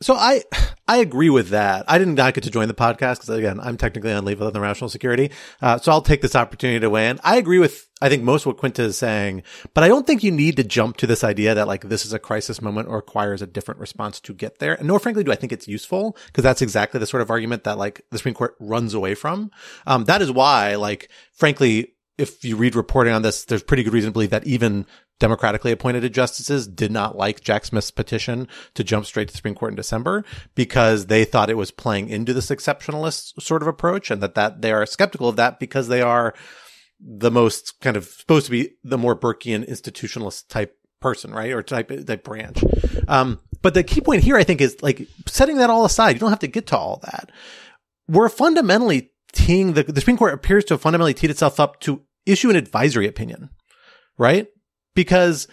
So I agree with that. I did not get to join the podcast because, again, I'm technically on leave of the national security. So I'll take this opportunity to weigh in. I agree with, I think, most what Quinta is saying, but I don't think you need to jump to this idea that like this is a crisis moment or requires a different response to get there. And nor, frankly, do I think it's useful, because that's exactly the sort of argument that like the Supreme Court runs away from. That is why, like, frankly, if you read reporting on this, there's pretty good reason to believe that even democratically appointed justices did not like Jack Smith's petition to jump straight to the Supreme Court in December, because they thought it was playing into this exceptionalist sort of approach, and that they are skeptical of that because they are the most kind of supposed to be the more Burkean institutionalist type person, right? Or type branch. But the key point here, I think, is like setting that all aside. You don't have to get to all that. We're fundamentally teeing the Supreme Court appears to have fundamentally teed itself up to issue an advisory opinion, right? Because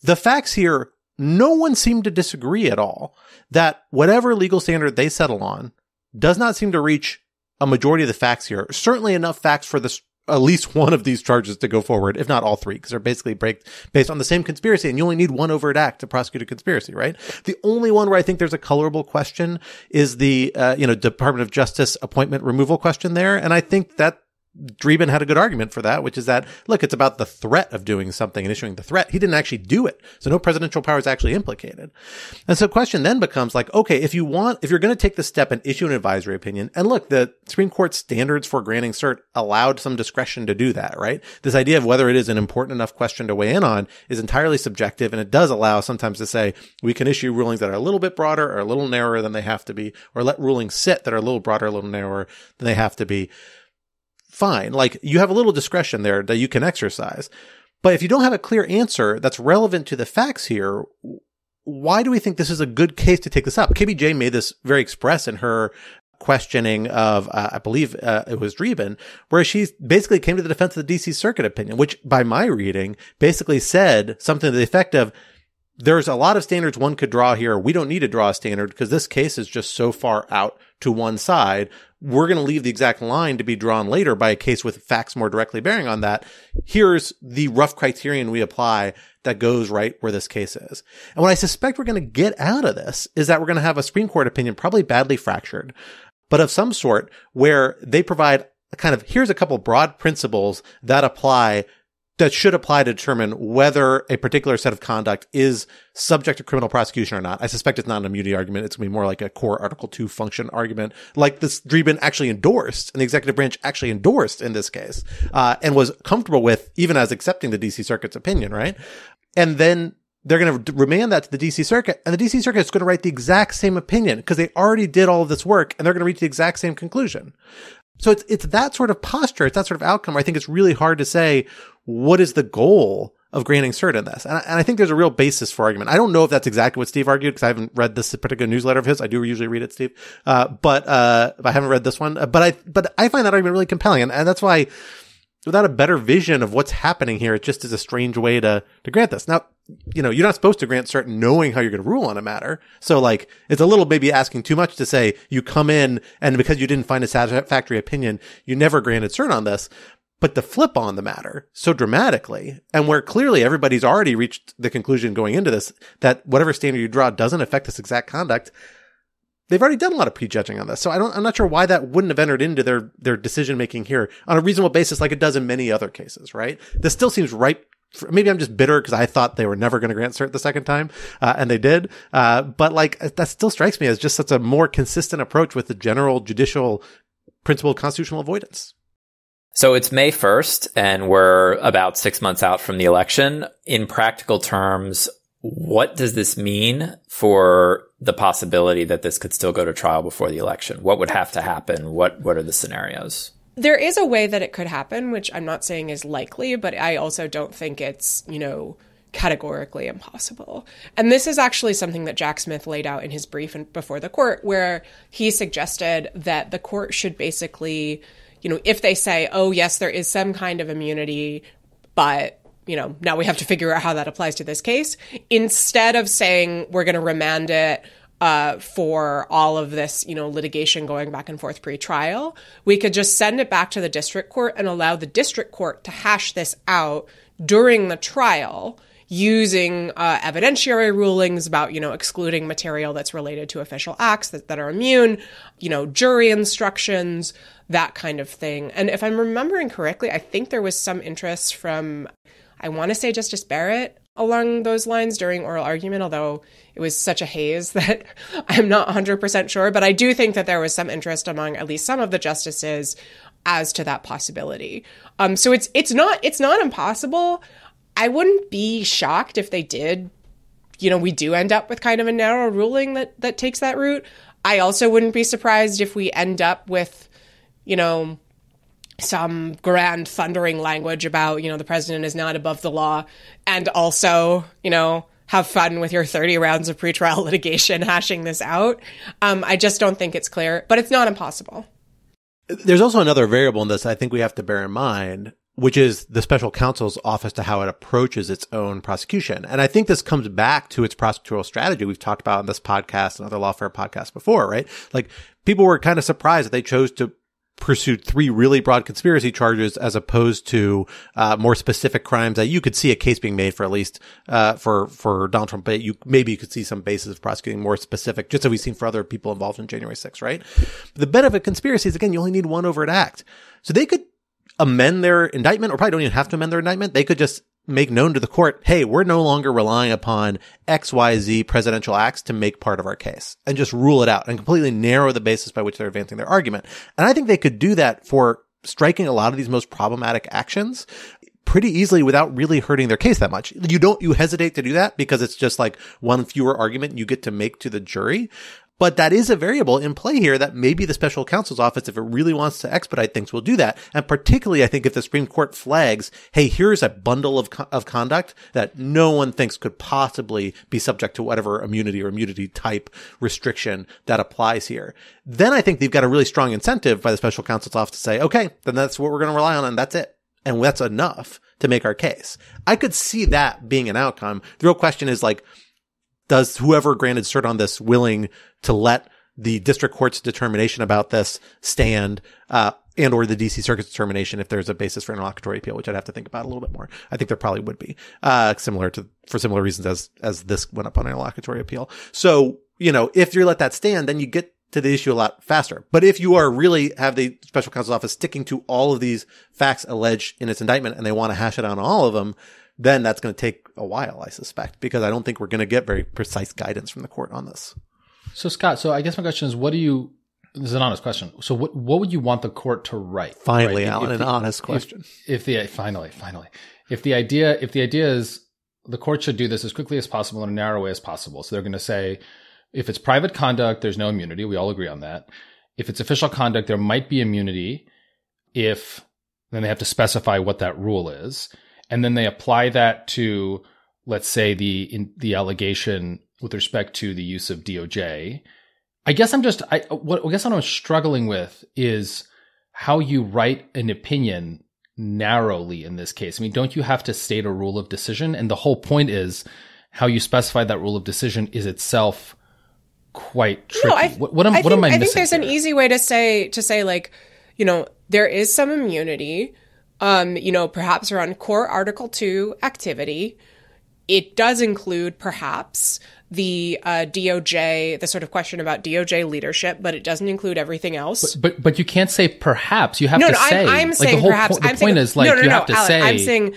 the facts here, no one seemed to disagree at all that whatever legal standard they settle on does not seem to reach a majority of the facts here. Certainly enough facts for this, at least one of these charges to go forward, if not all three, because they're basically based on the same conspiracy, and you only need one overt act to prosecute a conspiracy, right? The only one where I think there's a colorable question is the, Department of Justice appointment removal question there. And I think that Dreeben had a good argument for that, which is that, look, it's about the threat of doing something and issuing the threat. He didn't actually do it. So no presidential power is actually implicated. And so the question then becomes like, okay, if you're going to take the step and issue an advisory opinion, and look, the Supreme Court standards for granting cert allowed some discretion to do that, right? This idea of whether it is an important enough question to weigh in on is entirely subjective, and it does allow sometimes to say we can issue rulings that are a little bit broader or a little narrower than they have to be, or let rulings sit that are a little broader, a little narrower than they have to be. Fine. Like, you have a little discretion there that you can exercise. But if you don't have a clear answer that's relevant to the facts here, why do we think this is a good case to take this up? KBJ made this very express in her questioning of, I believe it was Dreeben, where she basically came to the defense of the DC Circuit opinion, which by my reading basically said something to the effect of, there's a lot of standards one could draw here. We don't need to draw a standard because this case is just so far out to one side. We're going to leave the exact line to be drawn later by a case with facts more directly bearing on that. Here's the rough criterion we apply that goes right where this case is. And what I suspect we're going to get out of this is that we're going to have a Supreme Court opinion, probably badly fractured, but of some sort, where they provide a kind of, here's a couple broad principles that should apply to determine whether a particular set of conduct is subject to criminal prosecution or not. I suspect it's not an immunity argument. It's going to be more like a core Article 2 function argument, like this Dreeben actually endorsed, and the executive branch actually endorsed in this case, and was comfortable with, even as accepting the DC Circuit's opinion, right? And then they're going to remand that to the DC Circuit, and the DC Circuit is going to write the exact same opinion because they already did all of this work, and they're going to reach the exact same conclusion. So it's that sort of posture, it's that sort of outcome where I think it's really hard to say, what is the goal of granting cert in this? And I think there's a real basis for argument. I don't know if that's exactly what Steve argued, because I haven't read this particular newsletter of his. I do usually read it, Steve. But I haven't read this one. But I find that argument really compelling. And that's why, without a better vision of what's happening here, it just is a strange way to grant this. Now, you're not supposed to grant cert knowing how you're going to rule on a matter. So like, it's a little maybe asking too much to say you come in and because you didn't find a satisfactory opinion, you never granted cert on this. But the flip on the matter so dramatically, and where clearly everybody's already reached the conclusion going into this, that whatever standard you draw doesn't affect this exact conduct, they've already done a lot of prejudging on this. So I'm not sure why that wouldn't have entered into their decision making here on a reasonable basis like it does in many other cases, right? This still seems ripe. Maybe I'm just bitter because I thought they were never going to grant cert the second time, and they did. But like, that still strikes me as just such a more consistent approach with the general judicial principle of constitutional avoidance. So it's May 1st, and we're about 6 months out from the election. In practical terms, what does this mean for the possibility that this could still go to trial before the election? What would have to happen? What are the scenarios? There is a way that it could happen, which I'm not saying is likely, but I also don't think it's, categorically impossible. And this is actually something that Jack Smith laid out in his brief before the court, where he suggested that the court should basically, if they say, oh, yes, there is some kind of immunity, but now we have to figure out how that applies to this case, instead of saying we're going to remand it for all of this, litigation going back and forth pre-trial. We could just send it back to the district court and allow the district court to hash this out during the trial using evidentiary rulings about, excluding material that's related to official acts that are immune, jury instructions, that kind of thing. And if I'm remembering correctly, I think there was some interest from, I want to say, Justice Barrett along those lines during oral argument, although it was such a haze that I'm not 100% sure. But I do think that there was some interest among at least some of the justices as to that possibility. So it's not impossible. I wouldn't be shocked if they did. We do end up with kind of a narrow ruling that takes that route. I also wouldn't be surprised if we end up with, some grand thundering language about, the president is not above the law, and also, have fun with your 30 rounds of pretrial litigation hashing this out. I just don't think it's clear, but it's not impossible. There's also another variable in this I think we have to bear in mind, which is the special counsel's office to how it approaches its own prosecution. And I think this comes back to its prosecutorial strategy we've talked about on this podcast and other Lawfare podcasts before, right? Like, people were kind of surprised that they chose to pursued 3 really broad conspiracy charges as opposed to more specific crimes that you could see a case being made for, at least for Donald Trump. But maybe you could see some basis of prosecuting more specific, just as we've seen for other people involved in January 6th, right? But the benefit of conspiracy is, again, you only need one overt act. So they could amend their indictment, or probably don't even have to amend their indictment. They could just make known to the court, hey, we're no longer relying upon XYZ presidential acts to make part of our case, and just rule it out and completely narrow the basis by which they're advancing their argument. And I think they could do that for striking a lot of these most problematic actions pretty easily without really hurting their case that much. You hesitate to do that because it's just like one fewer argument you get to make to the jury. But that is a variable in play here that maybe the special counsel's office, if it really wants to expedite things, will do that. And particularly, I think if the Supreme Court flags, hey, here's a bundle of conduct that no one thinks could possibly be subject to whatever immunity or immunity type restriction that applies here, then I think they've got a really strong incentive by the special counsel's office to say, okay, then that's what we're going to rely on, and that's it. And that's enough to make our case. I could see that being an outcome. The real question is, like, does whoever granted cert on this willing to let the district court's determination about this stand, and or the DC Circuit's determination if there's a basis for interlocutory appeal, which I'd have to think about a little bit more. I think there probably would be, for similar reasons as this went up on interlocutory appeal. So, if you let that stand, then you get to the issue a lot faster. But if you are really have the special counsel's office sticking to all of these facts alleged in its indictment and they want to hash it out on all of them, then that's going to take a while, I suspect, because I don't think we're going to get very precise guidance from the court on this. So, Scott, I guess my question is, this is an honest question. So what would you want the court to write? Finally, right? Alan, an honest question. Finally. If the idea is the court should do this as quickly as possible in a narrow way as possible. So they're going to say, if it's private conduct, there's no immunity. We all agree on that. If it's official conduct, there might be immunity. Then they have to specify what that rule is. And then they apply that to, let's say, the allegation with respect to the use of DOJ. I guess what I'm struggling with is how you write an opinion narrowly in this case. I mean, don't you have to state a rule of decision? And the whole point is how you specify that rule of decision is itself quite tricky. No, what am I missing? I think there's here? an easy way to say like, there is some immunity. Perhaps around core Article 2 activity. It does include perhaps the DOJ, the sort of question about DOJ leadership, but it doesn't include everything else. But you can't say perhaps. You have to say. I'm saying perhaps. The point is, like, you have to say. I'm saying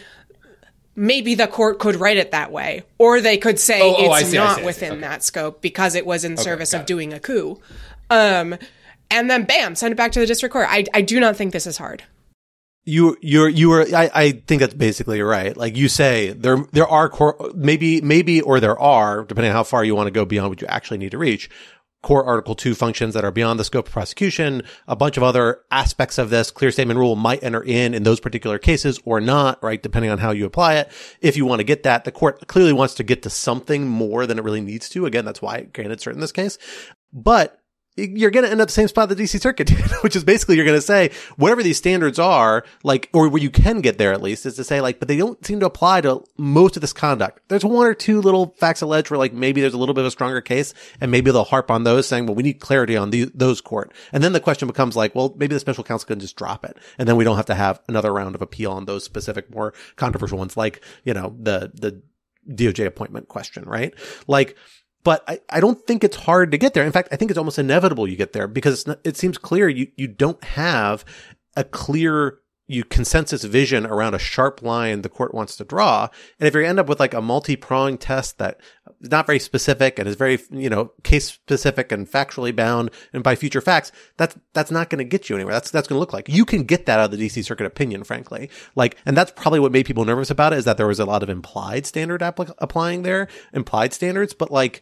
maybe the court could write it that way, or they could say it's not within that scope because it was in service of doing a coup. And then bam, send it back to the district court. I do not think this is hard. I think that's basically right. Like you say, there are maybe, or there are, depending on how far you want to go beyond what you actually need to reach, core Article 2 functions that are beyond the scope of prosecution. A bunch of other aspects of this clear statement rule might enter in those particular cases or not, right? Depending on how you apply it. If you want to get that, the court clearly wants to get to something more than it really needs to. Again, that's why it granted cert in this case. But you're going to end up the same spot the DC Circuit did, which is basically you're going to say whatever these standards are, like, or where you can get there at least, is to say like, but they don't seem to apply to most of this conduct. There's one or two little facts alleged where like maybe there's a little bit of a stronger case, and maybe they'll harp on those, saying, well, we need clarity on those court. And then the question becomes like, well, maybe the special counsel can just drop it, and then we don't have to have another round of appeal on those specific more controversial ones, like, you know, the DOJ appointment question, right? Like, but I don't think it's hard to get there. In fact, I think it's almost inevitable you get there, because it seems clear you don't have a clear consensus vision around a sharp line the court wants to draw. And if you end up with like a multi-pronged test that is not very specific and is very, you know, case specific and factually bound and by future facts, that's not going to get you anywhere. That's going to look like you can get that out of the DC Circuit opinion, frankly. Like, and that's probably what made people nervous about it, is that there was a lot of implied standard applying there, implied standards, but like,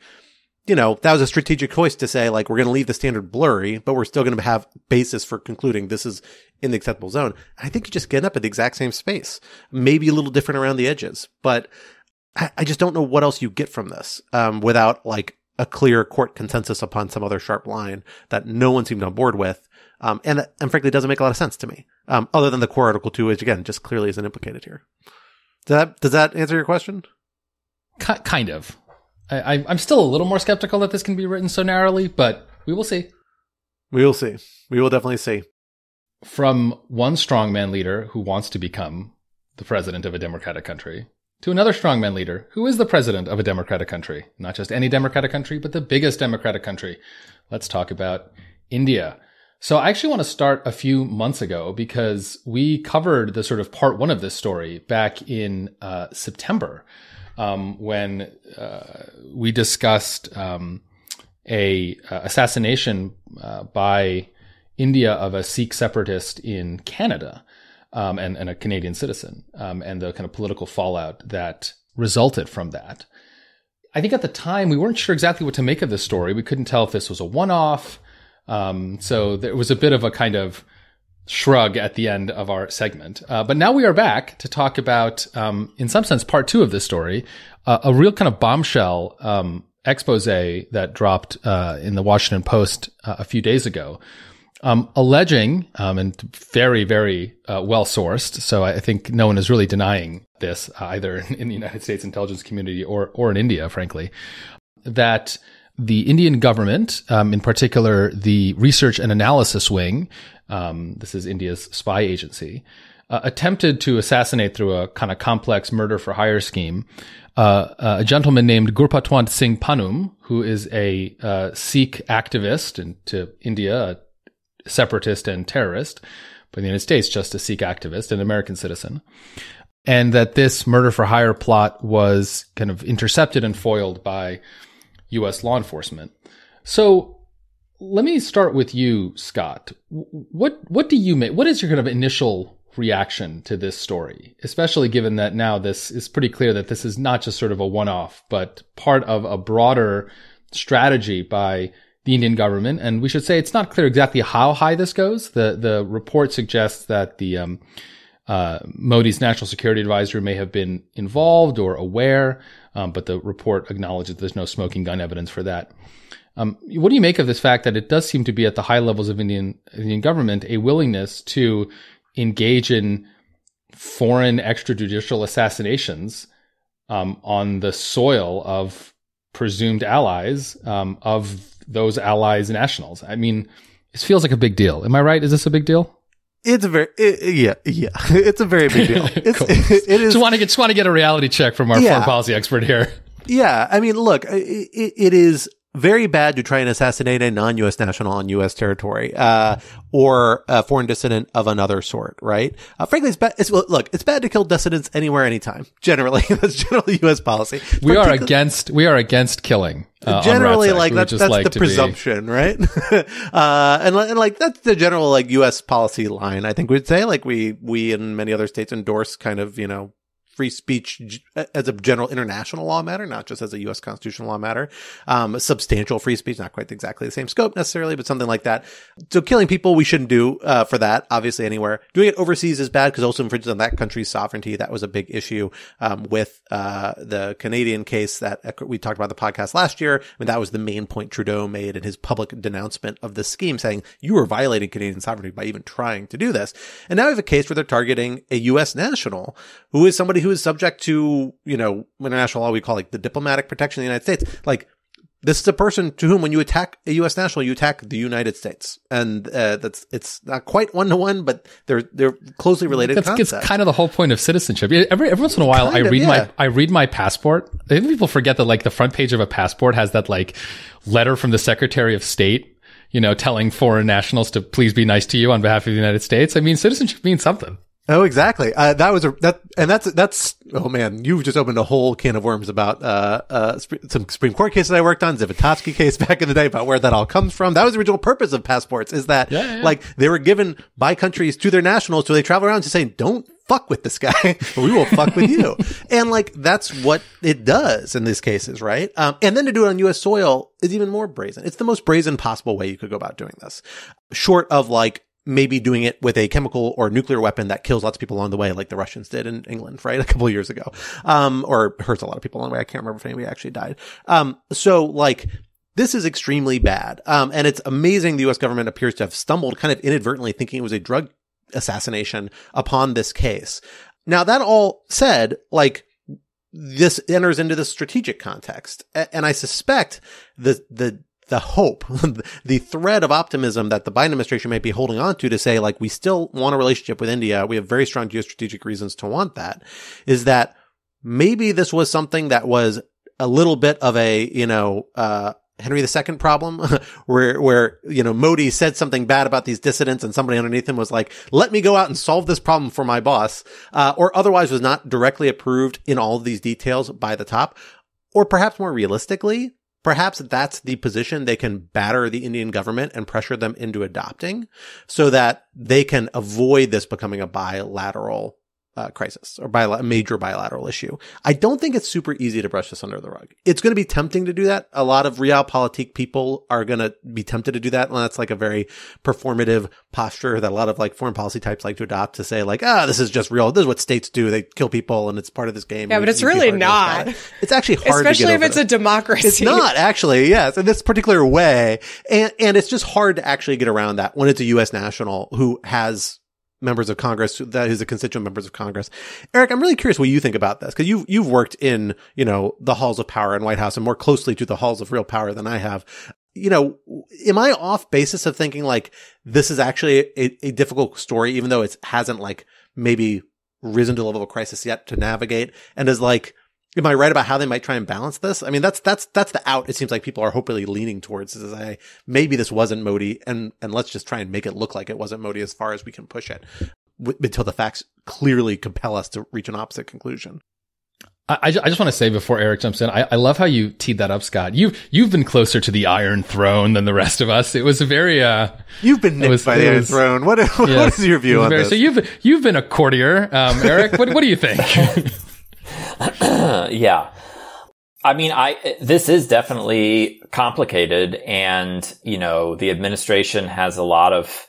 you know, that was a strategic choice to say, like, we're going to leave the standard blurry, but we're still going to have basis for concluding this is in the acceptable zone. I think you just get up at the exact same space, maybe a little different around the edges, but I just don't know what else you get from this, without like a clear court consensus upon some other sharp line that no one seemed on board with. And frankly, it doesn't make a lot of sense to me, other than the core Article 2, which again, just clearly isn't implicated here. Does that answer your question? Kind of. I'm still a little more skeptical that this can be written so narrowly, but we will see. We will see. We will definitely see. From one strongman leader who wants to become the president of a democratic country to another strongman leader who is the president of a democratic country. Not just any democratic country, but the biggest democratic country. Let's talk about India. So I actually want to start a few months ago, because we covered the sort of part one of this story back in September. When we discussed a assassination by India of a Sikh separatist in Canada, and a Canadian citizen, and the kind of political fallout that resulted from that. I think at the time we weren't sure exactly what to make of this story. We couldn't tell if this was a one-off. So there was a bit of a kind of shrug at the end of our segment. But now we are back to talk about, in some sense, part two of this story, a real kind of bombshell expose that dropped in the Washington Post a few days ago, alleging, and very, very well sourced. So I think no one is really denying this, either in the United States intelligence community or in India, frankly, that the Indian government, in particular the Research and Analysis Wing, this is India's spy agency, attempted to assassinate through a kind of complex murder for hire scheme a gentleman named Gurpatwant Singh Panum, who is a Sikh activist, and to India, a separatist and terrorist, but in the United States, just a Sikh activist, an American citizen. And that this murder for hire plot was kind of intercepted and foiled by U.S. law enforcement. So let me start with you, Scott. What do you make? What is your kind of initial reaction to this story, especially given that now this is pretty clear that this is not just sort of a one-off, but part of a broader strategy by the Indian government? And we should say it's not clear exactly how high this goes. The report suggests that the Modi's national security advisor may have been involved or aware, but the report acknowledges there's no smoking gun evidence for that. What do you make of this fact that it does seem to be at the high levels of Indian government a willingness to engage in foreign extrajudicial assassinations on the soil of presumed allies of those allies' nationals? I mean, this feels like a big deal. Am I right? Is this a big deal? It's a very, yeah. It's a very big deal. Cool. It is. Just want to get a reality check from our foreign policy expert here. Yeah. I mean, look, it is very bad to try and assassinate a non-U.S. national on U.S. territory, or a foreign dissident of another sort, right? Frankly, it's bad. It's bad to kill dissidents anywhere, anytime. Generally, that's generally U.S. policy. We are against killing. Generally, like that's the presumption, right? and like that's the general like U.S. policy line. I think we'd say like we and many other states endorse kind of, you know, free speech as a general international law matter, not just as a U.S. constitutional law matter. Substantial free speech, not quite exactly the same scope necessarily, but something like that. So killing people, we shouldn't do for that, obviously, anywhere. Doing it overseas is bad because also infringes on that country's sovereignty. That was a big issue with the Canadian case that we talked about in the podcast last year. I mean, that was the main point Trudeau made in his public denouncement of the scheme, saying you were violating Canadian sovereignty by even trying to do this. And now we have a case where they're targeting a U.S. national who is somebody who is subject to, international law we call like the diplomatic protection of the United States. Like, this is a person to whom, when you attack a U.S. national, you attack the United States, and it's not quite one to one, but they're closely related concepts. It's kind of the whole point of citizenship. Every once in a while, I read my passport. I think people forget that like the front page of a passport has that like letter from the Secretary of State, telling foreign nationals to please be nice to you on behalf of the United States. I mean, citizenship means something. Oh, exactly. That's oh man, you've just opened a whole can of worms about, some Supreme Court cases I worked on, Zivotofsky case back in the day, about where that all comes from. That was the original purpose of passports, is that like they were given by countries to their nationals, so they travel around to say, don't fuck with this guy, or we will fuck with you. And like, that's what it does in these cases, right? And then to do it on U.S. soil is even more brazen. It's the most brazen possible way you could go about doing this. Short of like, maybe doing it with a chemical or nuclear weapon that kills lots of people along the way, like the Russians did in England, right? A couple of years ago. Or hurts a lot of people along the way. I can't remember if anybody actually died. So like, this is extremely bad. And it's amazing the U.S. government appears to have stumbled kind of inadvertently thinking it was a drug assassination upon this case. Now, that all said, like, this enters into the strategic context. And I suspect the hope, the thread of optimism that the Biden administration might be holding on to say, like, we still want a relationship with India. We have very strong geostrategic reasons to want that, is that maybe this was something that was a little bit of a, Henry II problem where, Modi said something bad about these dissidents and somebody underneath him was like, let me go out and solve this problem for my boss, or otherwise was not directly approved in all of these details by the top. Or perhaps more realistically, perhaps that's the position they can batter the Indian government and pressure them into adopting so that they can avoid this becoming a bilateral crisis or a major bilateral issue. I don't think it's super easy to brush this under the rug. It's going to be tempting to do that. A lot of realpolitik people are going to be tempted to do that. And that's like a very performative posture that a lot of like foreign policy types like to adopt, to say like, this is just real. This is what states do. They kill people and it's part of this game. Yeah, but it's really not. It's actually hard especially to get if it's a democracy. It's not actually, yes, in this particular way. And it's just hard to actually get around that when it's a U.S. national who has members of Congress, that is a constituent members of Congress. Eric, I'm really curious what you think about this, because you've worked in, the halls of power in White House and more closely to the halls of real power than I have. Am I off basis of thinking like this is actually a difficult story, even though it hasn't like maybe risen to the level of crisis yet to navigate? And is like, am I right about how they might try and balance this? I mean, that's the out. It seems like people are hopefully leaning towards, is maybe this wasn't Modi, and let's just try and make it look like it wasn't Modi as far as we can push it until the facts clearly compel us to reach an opposite conclusion. I just want to say before Eric jumps in, I love how you teed that up, Scott. You've been closer to the Iron Throne than the rest of us. It was a very you've been nicked by the Iron Throne. What is your view on this? So you've been a courtier, Eric. What do you think? Yeah. I mean, this is definitely complicated, and, the administration has a lot of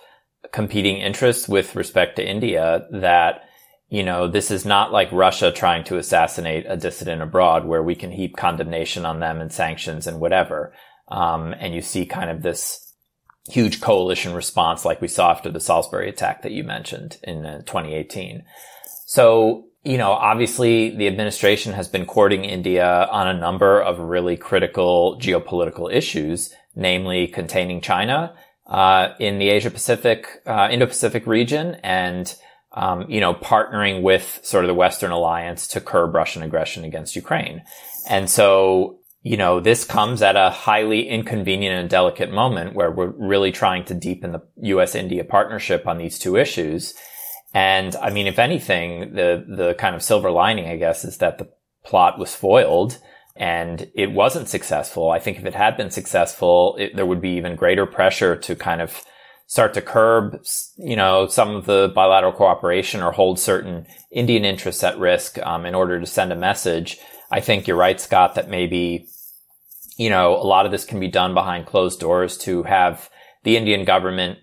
competing interests with respect to India that, this is not like Russia trying to assassinate a dissident abroad where we can heap condemnation on them and sanctions and whatever. And you see kind of this huge coalition response like we saw after the Salisbury attack that you mentioned in 2018. So, obviously the administration has been courting India on a number of really critical geopolitical issues, namely containing China, in the Indo-Pacific region, and, partnering with sort of the Western alliance to curb Russian aggression against Ukraine. And so, this comes at a highly inconvenient and delicate moment where we're really trying to deepen the U.S.-India partnership on these two issues. And I mean, if anything, the kind of silver lining, I guess, is that the plot was foiled and it wasn't successful. I think if it had been successful, there would be even greater pressure to kind of start to curb, some of the bilateral cooperation or hold certain Indian interests at risk, in order to send a message. I think you're right, Scott, that maybe, a lot of this can be done behind closed doors to have the Indian government,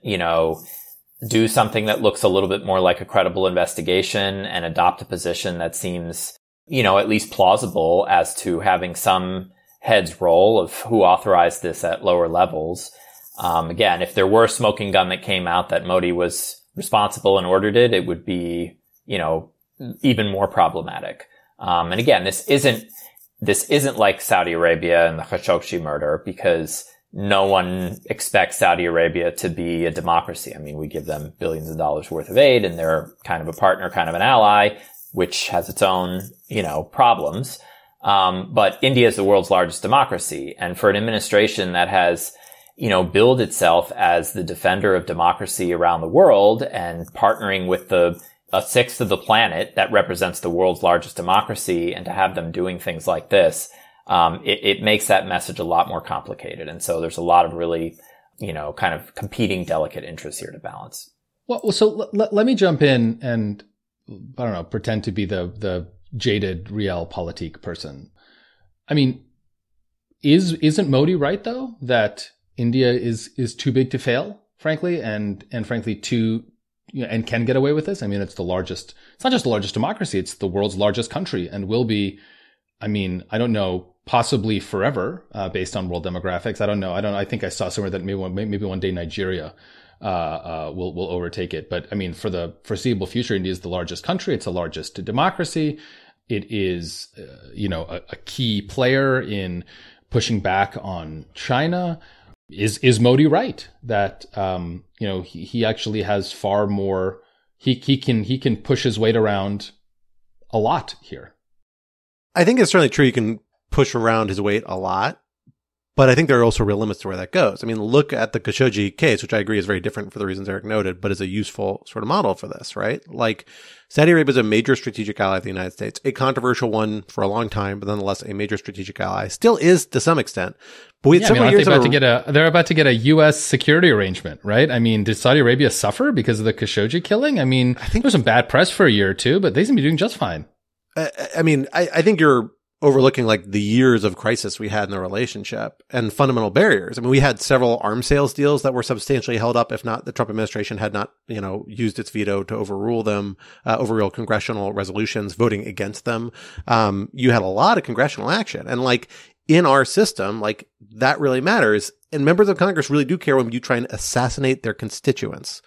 do something that looks a little bit more like a credible investigation and adopt a position that seems, at least plausible as to having some heads roll of who authorized this at lower levels. Again, if there were a smoking gun that came out that Modi was responsible and ordered it, it would be, even more problematic. And again, this isn't like Saudi Arabia and the Khashoggi murder, because no one expects Saudi Arabia to be a democracy. I mean, we give them billions of dollars worth of aid, and they're kind of a partner, kind of an ally, which has its own, problems. But India is the world's largest democracy. And for an administration that has, billed itself as the defender of democracy around the world and partnering with a sixth of the planet that represents the world's largest democracy, and to have them doing things like this, it makes that message a lot more complicated. And so there's a lot of really, kind of competing delicate interests here to balance. Well, so let me jump in and, I don't know, pretend to be the jaded realpolitik person. I mean, isn't Modi right, though, that India is too big to fail, frankly, and frankly too, and can get away with this? I mean, it's not just the largest democracy, it's the world's largest country, and will be, I don't know, possibly forever, based on world demographics. I don't know. I think I saw somewhere that maybe one day Nigeria will overtake it. But for the foreseeable future, India is the largest country. It's the largest democracy. It is, a key player in pushing back on China. Is Modi right that, he actually has far more, he can push his weight around a lot here? I think it's certainly true. You can push around his weight a lot, but I think there are also real limits to where that goes. Look at the Khashoggi case, which I agree is very different for the reasons Eric noted, but is a useful sort of model for this, right? Like, Saudi Arabia is a major strategic ally of the United States, a controversial one for a long time, but nonetheless a major strategic ally. Still is to some extent. But we had several years they're about to get a U.S. security arrangement, right? Did Saudi Arabia suffer because of the Khashoggi killing? I think there was some bad press for a year or two, but they seem to be doing just fine. I think you're overlooking like the years of crisis we had in the relationship and fundamental barriers. We had several arms sales deals that were substantially held up, if not the Trump administration had not, used its veto to overrule congressional resolutions, voting against them. You had a lot of congressional action, and like in our system, like that really matters. And members of Congress really do care when you try and assassinate their constituents.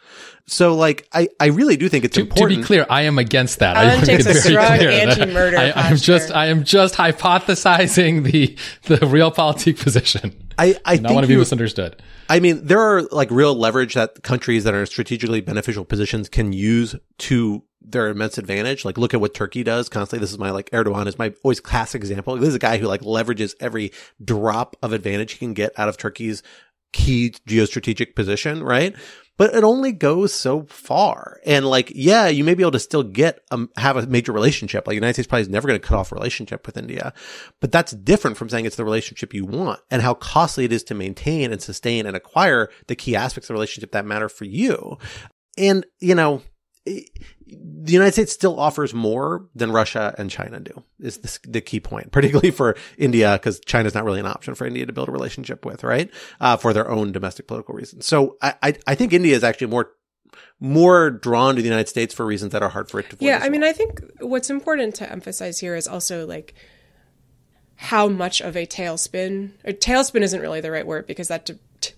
So, like, I really do think it's important. To be clear, I am against that. Alan takes a strong anti-murder posture. I am just hypothesizing the realpolitik position. I don't want to be misunderstood. There are like real leverage that countries that are in strategically beneficial positions can use to their immense advantage. Like, look at what Turkey does constantly. This is my Erdogan is my always classic example. This is a guy who leverages every drop of advantage he can get out of Turkey's key geostrategic position, right? But it only goes so far. And you may be able to still have a major relationship. Like, the United States probably is never going to cut off a relationship with India. But that's different from saying it's the relationship you want, and how costly it is to maintain and sustain and acquire the key aspects of the relationship that matter for you. And, the United States still offers more than Russia and China do, is the key point, particularly for India, because China's not really an option for India to build a relationship with, right? For their own domestic political reasons. So I think India is actually more drawn to the United States for reasons that are hard for it to avoid. Yeah, I think what's important to emphasize here is also how much of a tailspin, or tailspin isn't really the right word because that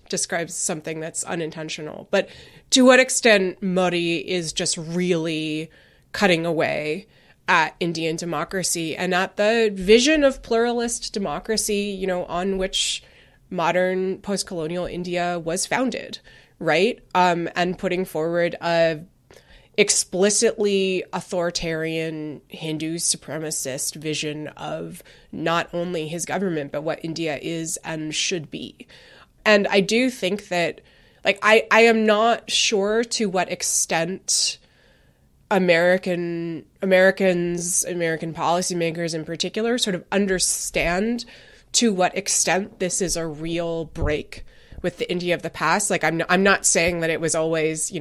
describes something that's unintentional, but to what extent Modi is just really cutting away at Indian democracy and at the vision of pluralist democracy, on which modern post-colonial India was founded, right? And putting forward a explicitly authoritarian Hindu supremacist vision of not only his government, but what India is and should be. And I do think that, I am not sure to what extent American policymakers in particular sort of understand to what extent this is a real break with the India of the past. Like, I'm not saying that it was always,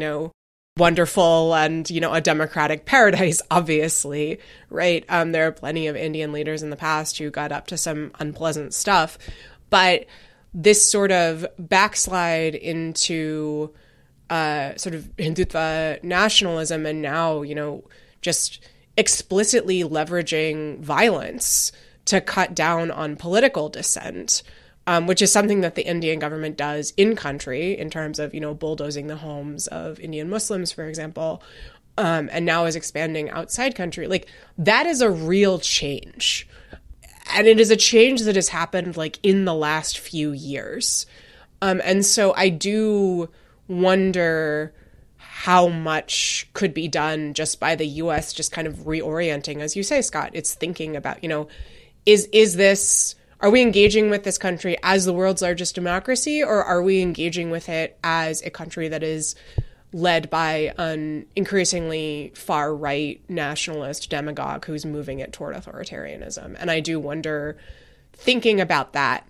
wonderful and, a democratic paradise, obviously, right? There are plenty of Indian leaders in the past who got up to some unpleasant stuff. But this sort of backslide into sort of Hindutva nationalism and now, just explicitly leveraging violence to cut down on political dissent, which is something that the Indian government does in country in terms of, bulldozing the homes of Indian Muslims, for example, and now is expanding outside country. Like, that is a real change. And it is a change that has happened like in the last few years. And so I do wonder how much could be done just by the U.S. just kind of reorienting, as you say, Scott. It's thinking about, are we engaging with this country as the world's largest democracy, or are we engaging with it as a country that is led by an increasingly far-right nationalist demagogue who's moving it toward authoritarianism? And I do wonder, thinking about that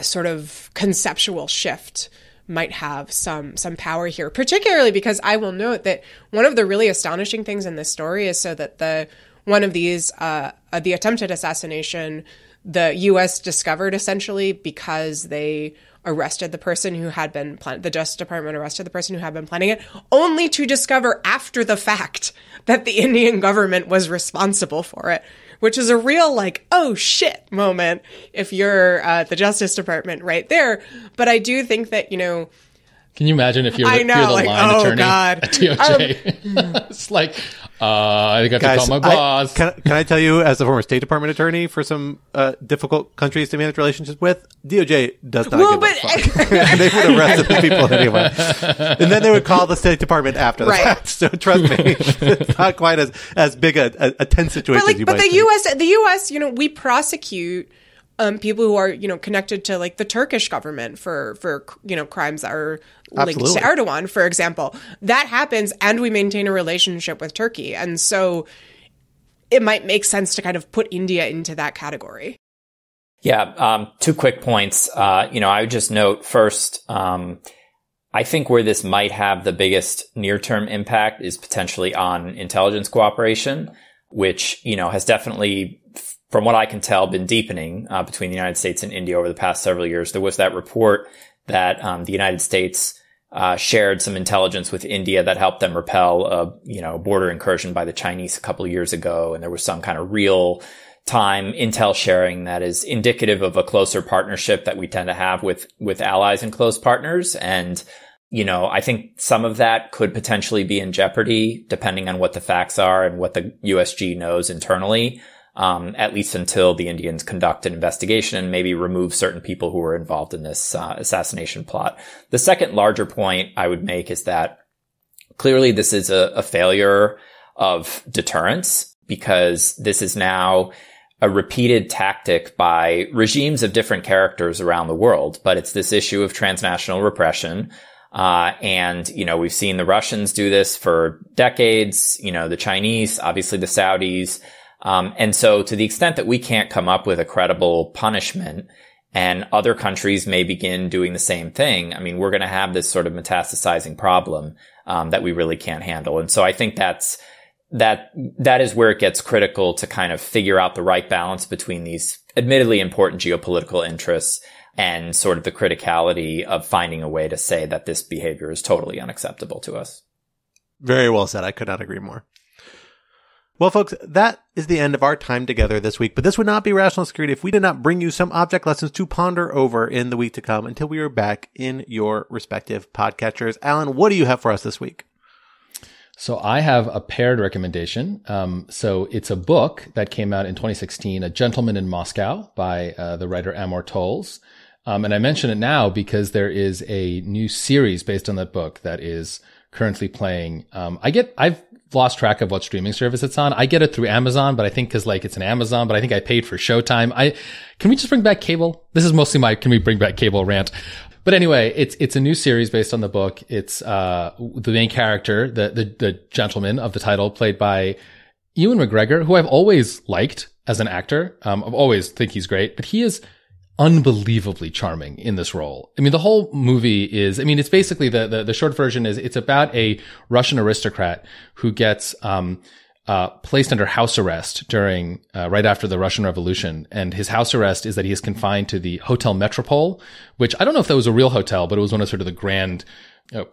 sort of conceptual shift might have some power here, particularly because I will note that one of the really astonishing things in this story is so that one of these, the attempted assassination, the U.S. discovered essentially because they arrested the person who had been the Justice Department arrested the person who had been planning it, only to discover after the fact that the Indian government was responsible for it, which is a real like, oh shit moment if you're the Justice Department right there. But I do think that, Can you imagine if you're the line attorney at DOJ? It's like, I got to call my boss. Can I tell you, as a former State Department attorney for some difficult countries to manage relationships with, DOJ does not give a fuck. And they would arrest the people anyway. And then they would call the State Department after the fact. So trust me, it's not quite as big a tense situation as you might think. The U.S., we prosecute people who are, connected to like the Turkish government for crimes that are linked to Erdogan, for example. That happens, and we maintain a relationship with Turkey. And so it might make sense to kind of put India into that category. Yeah, 2 quick points. I would just note first, I think where this might have the biggest near-term impact is potentially on intelligence cooperation, which, has definitely, from what I can tell, been deepening between the United States and India over the past several years. There was that report that the United States shared some intelligence with India that helped them repel a border incursion by the Chinese a couple of years ago, and there was some kind of real time intel sharing that is indicative of a closer partnership that we tend to have with allies and close partners. And I think some of that could potentially be in jeopardy depending on what the facts are and what the USG knows internally. At least until the Indians conduct an investigation and maybe remove certain people who were involved in this assassination plot. The second larger point I would make is that clearly this is a failure of deterrence, because this is now a repeated tactic by regimes of different characters around the world. But it's this issue of transnational repression. And we've seen the Russians do this for decades, the Chinese, obviously the Saudis. And so to the extent that we can't come up with a credible punishment and other countries may begin doing the same thing, I mean, we're going to have this sort of metastasizing problem, that we really can't handle. And so I think that is where it gets critical to kind of figure out the right balance between these admittedly important geopolitical interests and sort of the criticality of finding a way to say that this behavior is totally unacceptable to us. Very well said. I could not agree more. Well, folks, that is the end of our time together this week, but this would not be Rational Security if we did not bring you some object lessons to ponder over in the week to come until we are back in your respective podcatchers. Alan, what do you have for us this week? So I have a paired recommendation. So it's a book that came out in 2016, A Gentleman in Moscow by the writer Amor Towles. And I mention it now because there is a new series based on that book that is currently playing. I've lost track of what streaming service it's on. I get it through Amazon, but I think because it's an Amazon, but I think I paid for Showtime. Can we just bring back cable? This is mostly my can we bring back cable rant. But anyway, it's a new series based on the book. It's the main character, the gentleman of the title, played by Ewan McGregor, who I've always liked as an actor. I've always think he's great, but he is unbelievably charming in this role. I mean, the whole movie is, I mean, it's basically the short version is it's about a Russian aristocrat who gets, placed under house arrest during, right after the Russian Revolution. And his house arrest is that he is confined to the Hotel Metropole, which I don't know if that was a real hotel, but it was one of sort of the grand,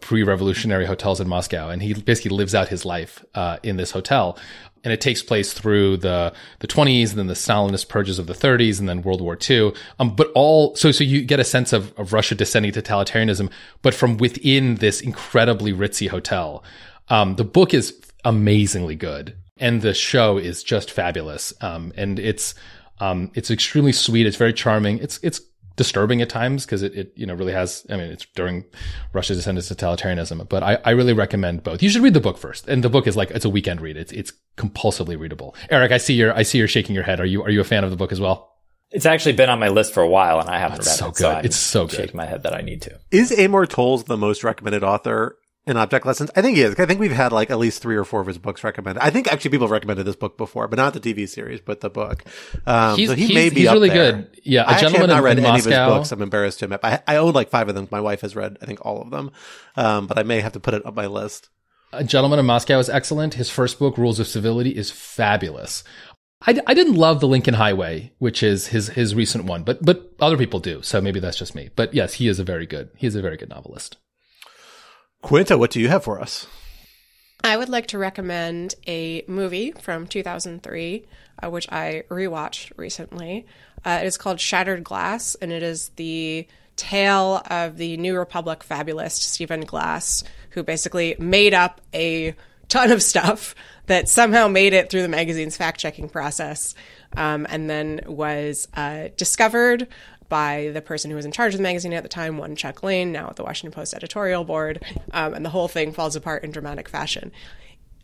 pre-revolutionary hotels in Moscow. And he basically lives out his life, in this hotel. And it takes place through the 20s, and then the Stalinist purges of the 30s, and then World War II. So you get a sense of Russia descending to totalitarianism, but from within this incredibly ritzy hotel. The book is amazingally good, and the show is just fabulous. And it's extremely sweet. It's very charming. It's disturbing at times because it really has, I mean, it's during Russia's descent to totalitarianism, but I really recommend both. You should read the book first. And the book is like, it's a weekend read. It's compulsively readable. Eric, I see you're shaking your head. Are you a fan of the book as well? It's actually been on my list for a while and I haven't read so it. Good. So it's so good. Shaking my head that I need to. Is Amor Towles the most recommended author in Object Lessons? I think he is. I think we've had like at least 3 or 4 of his books recommended. I think actually people have recommended this book before, but not the TV series, but the book. So he may be he's up really there. Good. Yeah, I actually have not read any Moscow. of his books. I'm embarrassed to admit. I own like 5 of them. My wife has read, I think, all of them. But I may have to put it on my list. A Gentleman in Moscow is excellent. His first book, Rules of Civility, is fabulous. I didn't love The Lincoln Highway, which is his recent one, but other people do. So maybe that's just me. But yes, he is a very good novelist. Quinta, what do you have for us? I would like to recommend a movie from 2003, which I rewatched recently. It is called Shattered Glass, and it is the tale of the New Republic fabulist Stephen Glass, who basically made up a ton of stuff that somehow made it through the magazine's fact-checking process, and then was discovered by the person who was in charge of the magazine at the time, one Chuck Lane, now at the Washington Post editorial board, and the whole thing falls apart in dramatic fashion.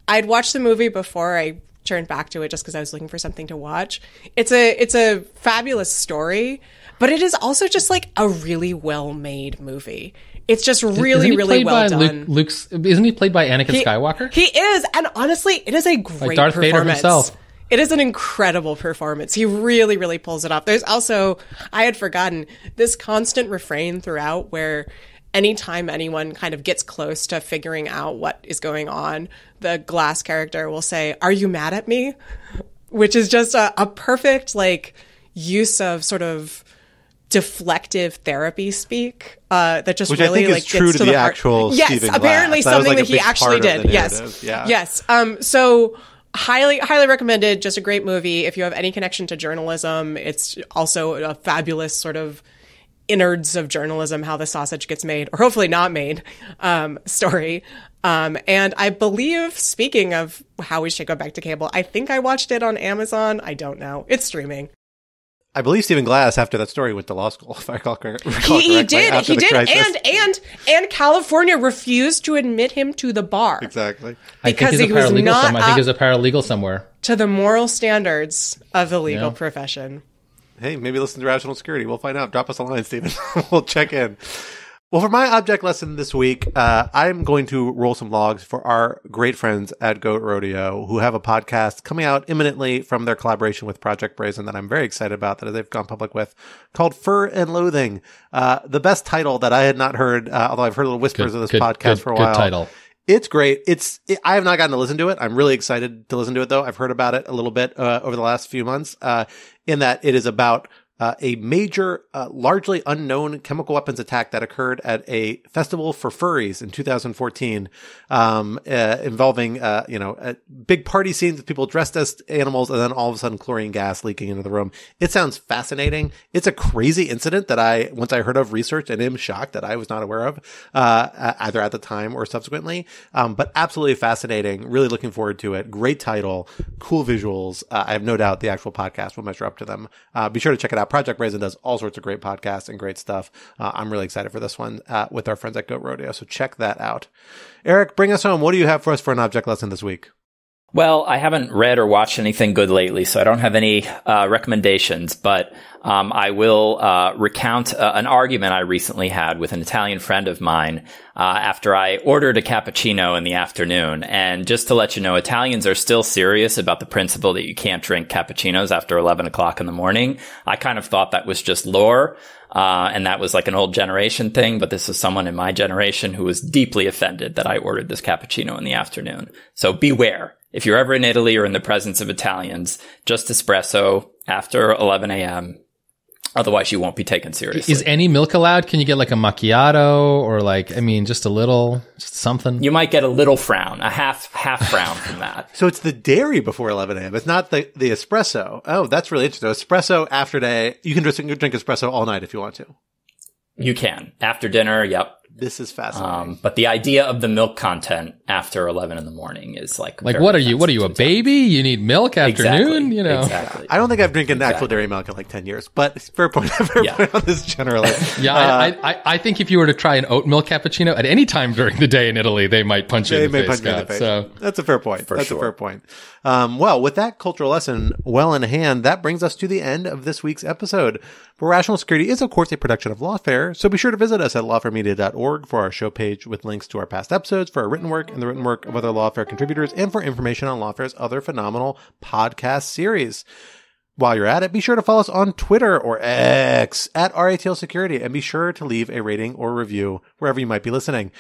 I'd watched the movie before I turned back to it just because I was looking for something to watch. It's a fabulous story, but it is also just like a really well-made movie. It's just really, really well done. Isn't he played by Anakin Skywalker? He is, and honestly, it is a great like Darth performance. Vader himself. It is an incredible performance. He really, really pulls it off. There's also, I had forgotten, this constant refrain throughout where anytime anyone kind of gets close to figuring out what is going on, the Glass character will say, "Are you mad at me?" Which is just a perfect like use of sort of deflective therapy speak that just which really I think like is true gets to the the heart. actual yes, Stephen apparently Glass. something that, that he actually did. Yes, yeah. yes. So highly recommended. Just a great movie. If you have any connection to journalism, it's also a fabulous sort of innards of journalism, how the sausage gets made, or hopefully not made, story. And I believe, speaking of how we should go back to cable, I think I watched it on Amazon. I don't know. It's streaming. I believe Stephen Glass, after that story, went to law school, if I recall correctly. He did. And California refused to admit him to the bar. Exactly. Because he was not I think he's a paralegal somewhere. To the moral standards of the legal profession. Hey, maybe listen to Rational Security. We'll find out. Drop us a line, Stephen. We'll check in. Well, for my object lesson this week, I'm going to roll some logs for our great friends at Goat Rodeo, who have a podcast coming out imminently from their collaboration with Project Brazen that I'm very excited about, that they've gone public with, called Fur and Loathing. The best title that I had not heard, although I've heard little whispers of this podcast for a while. Good title. It's great. I have not gotten to listen to it. I'm really excited to listen to it, though. I've heard about it a little bit over the last few months, in that it is about a major, largely unknown chemical weapons attack that occurred at a festival for furries in 2014, involving, big party scenes with people dressed as animals, and then all of a sudden chlorine gas leaking into the room. It sounds fascinating. It's a crazy incident that once I heard of, researched, and am shocked that I was not aware of, either at the time or subsequently. But absolutely fascinating. Really looking forward to it. Great title, cool visuals. I have no doubt the actual podcast will measure up to them. Be sure to check it out. Project Brazen does all sorts of great podcasts and great stuff. I'm really excited for this one with our friends at Goat Rodeo, so check that out. Eric, bring us home. What do you have for us for an object lesson this week? Well, I haven't read or watched anything good lately, so I don't have any recommendations, but I will recount an argument I recently had with an Italian friend of mine after I ordered a cappuccino in the afternoon. And just to let you know, Italians are still serious about the principle that you can't drink cappuccinos after 11 o'clock in the morning. I kind of thought that was just lore. And that was like an old generation thing, but this is someone in my generation who was deeply offended that I ordered this cappuccino in the afternoon. So beware. If you're ever in Italy or in the presence of Italians, just espresso after 11 a.m. Otherwise, you won't be taken seriously. Is any milk allowed? Can you get like a macchiato or like, I mean, just a little, just something? You might get a little frown, a half frown from that. So it's the dairy before 11 a.m. It's not the espresso. Oh, that's really interesting. Espresso after day. You can just drink espresso all night if you want to. You can. After dinner, yep. This is fascinating. But the idea of the milk content after 11 in the morning is like what are you, a baby? You need milk afternoon? Exactly, you know? Exactly. I don't think I've drinking actual dairy milk in like 10 years, but fair point on this generally. Yeah, I think if you were to try an oat milk cappuccino at any time during the day in Italy, they might punch you in the face, Scott. So that's a fair point. That's a fair point. Well, with that cultural lesson well in hand, that brings us to the end of this week's episode. For Rational Security is, of course, a production of Lawfare, so be sure to visit us at lawfaremedia.org for our show page with links to our past episodes, for our written work and the written work of other Lawfare contributors, and for information on Lawfare's other phenomenal podcast series. While you're at it, be sure to follow us on Twitter or X at RATL Security, and be sure to leave a rating or review wherever you might be listening.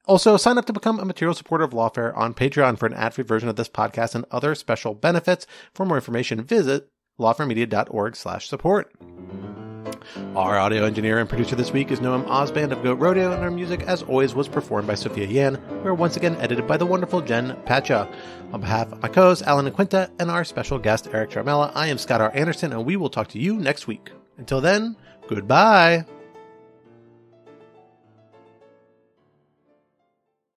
Also, sign up to become a material supporter of Lawfare on Patreon for an ad-free version of this podcast and other special benefits. For more information, visit lawfaremedia.org/support. Our audio engineer and producer this week is Noam Osband of Goat Rodeo, and our music, as always, was performed by Sophia Yan. We are once again edited by the wonderful Jen Pacha. On behalf of my co-hosts, Alan and Quinta, and our special guest, Eric Charmella, I am Scott R. Anderson, and we will talk to you next week. Until then, goodbye.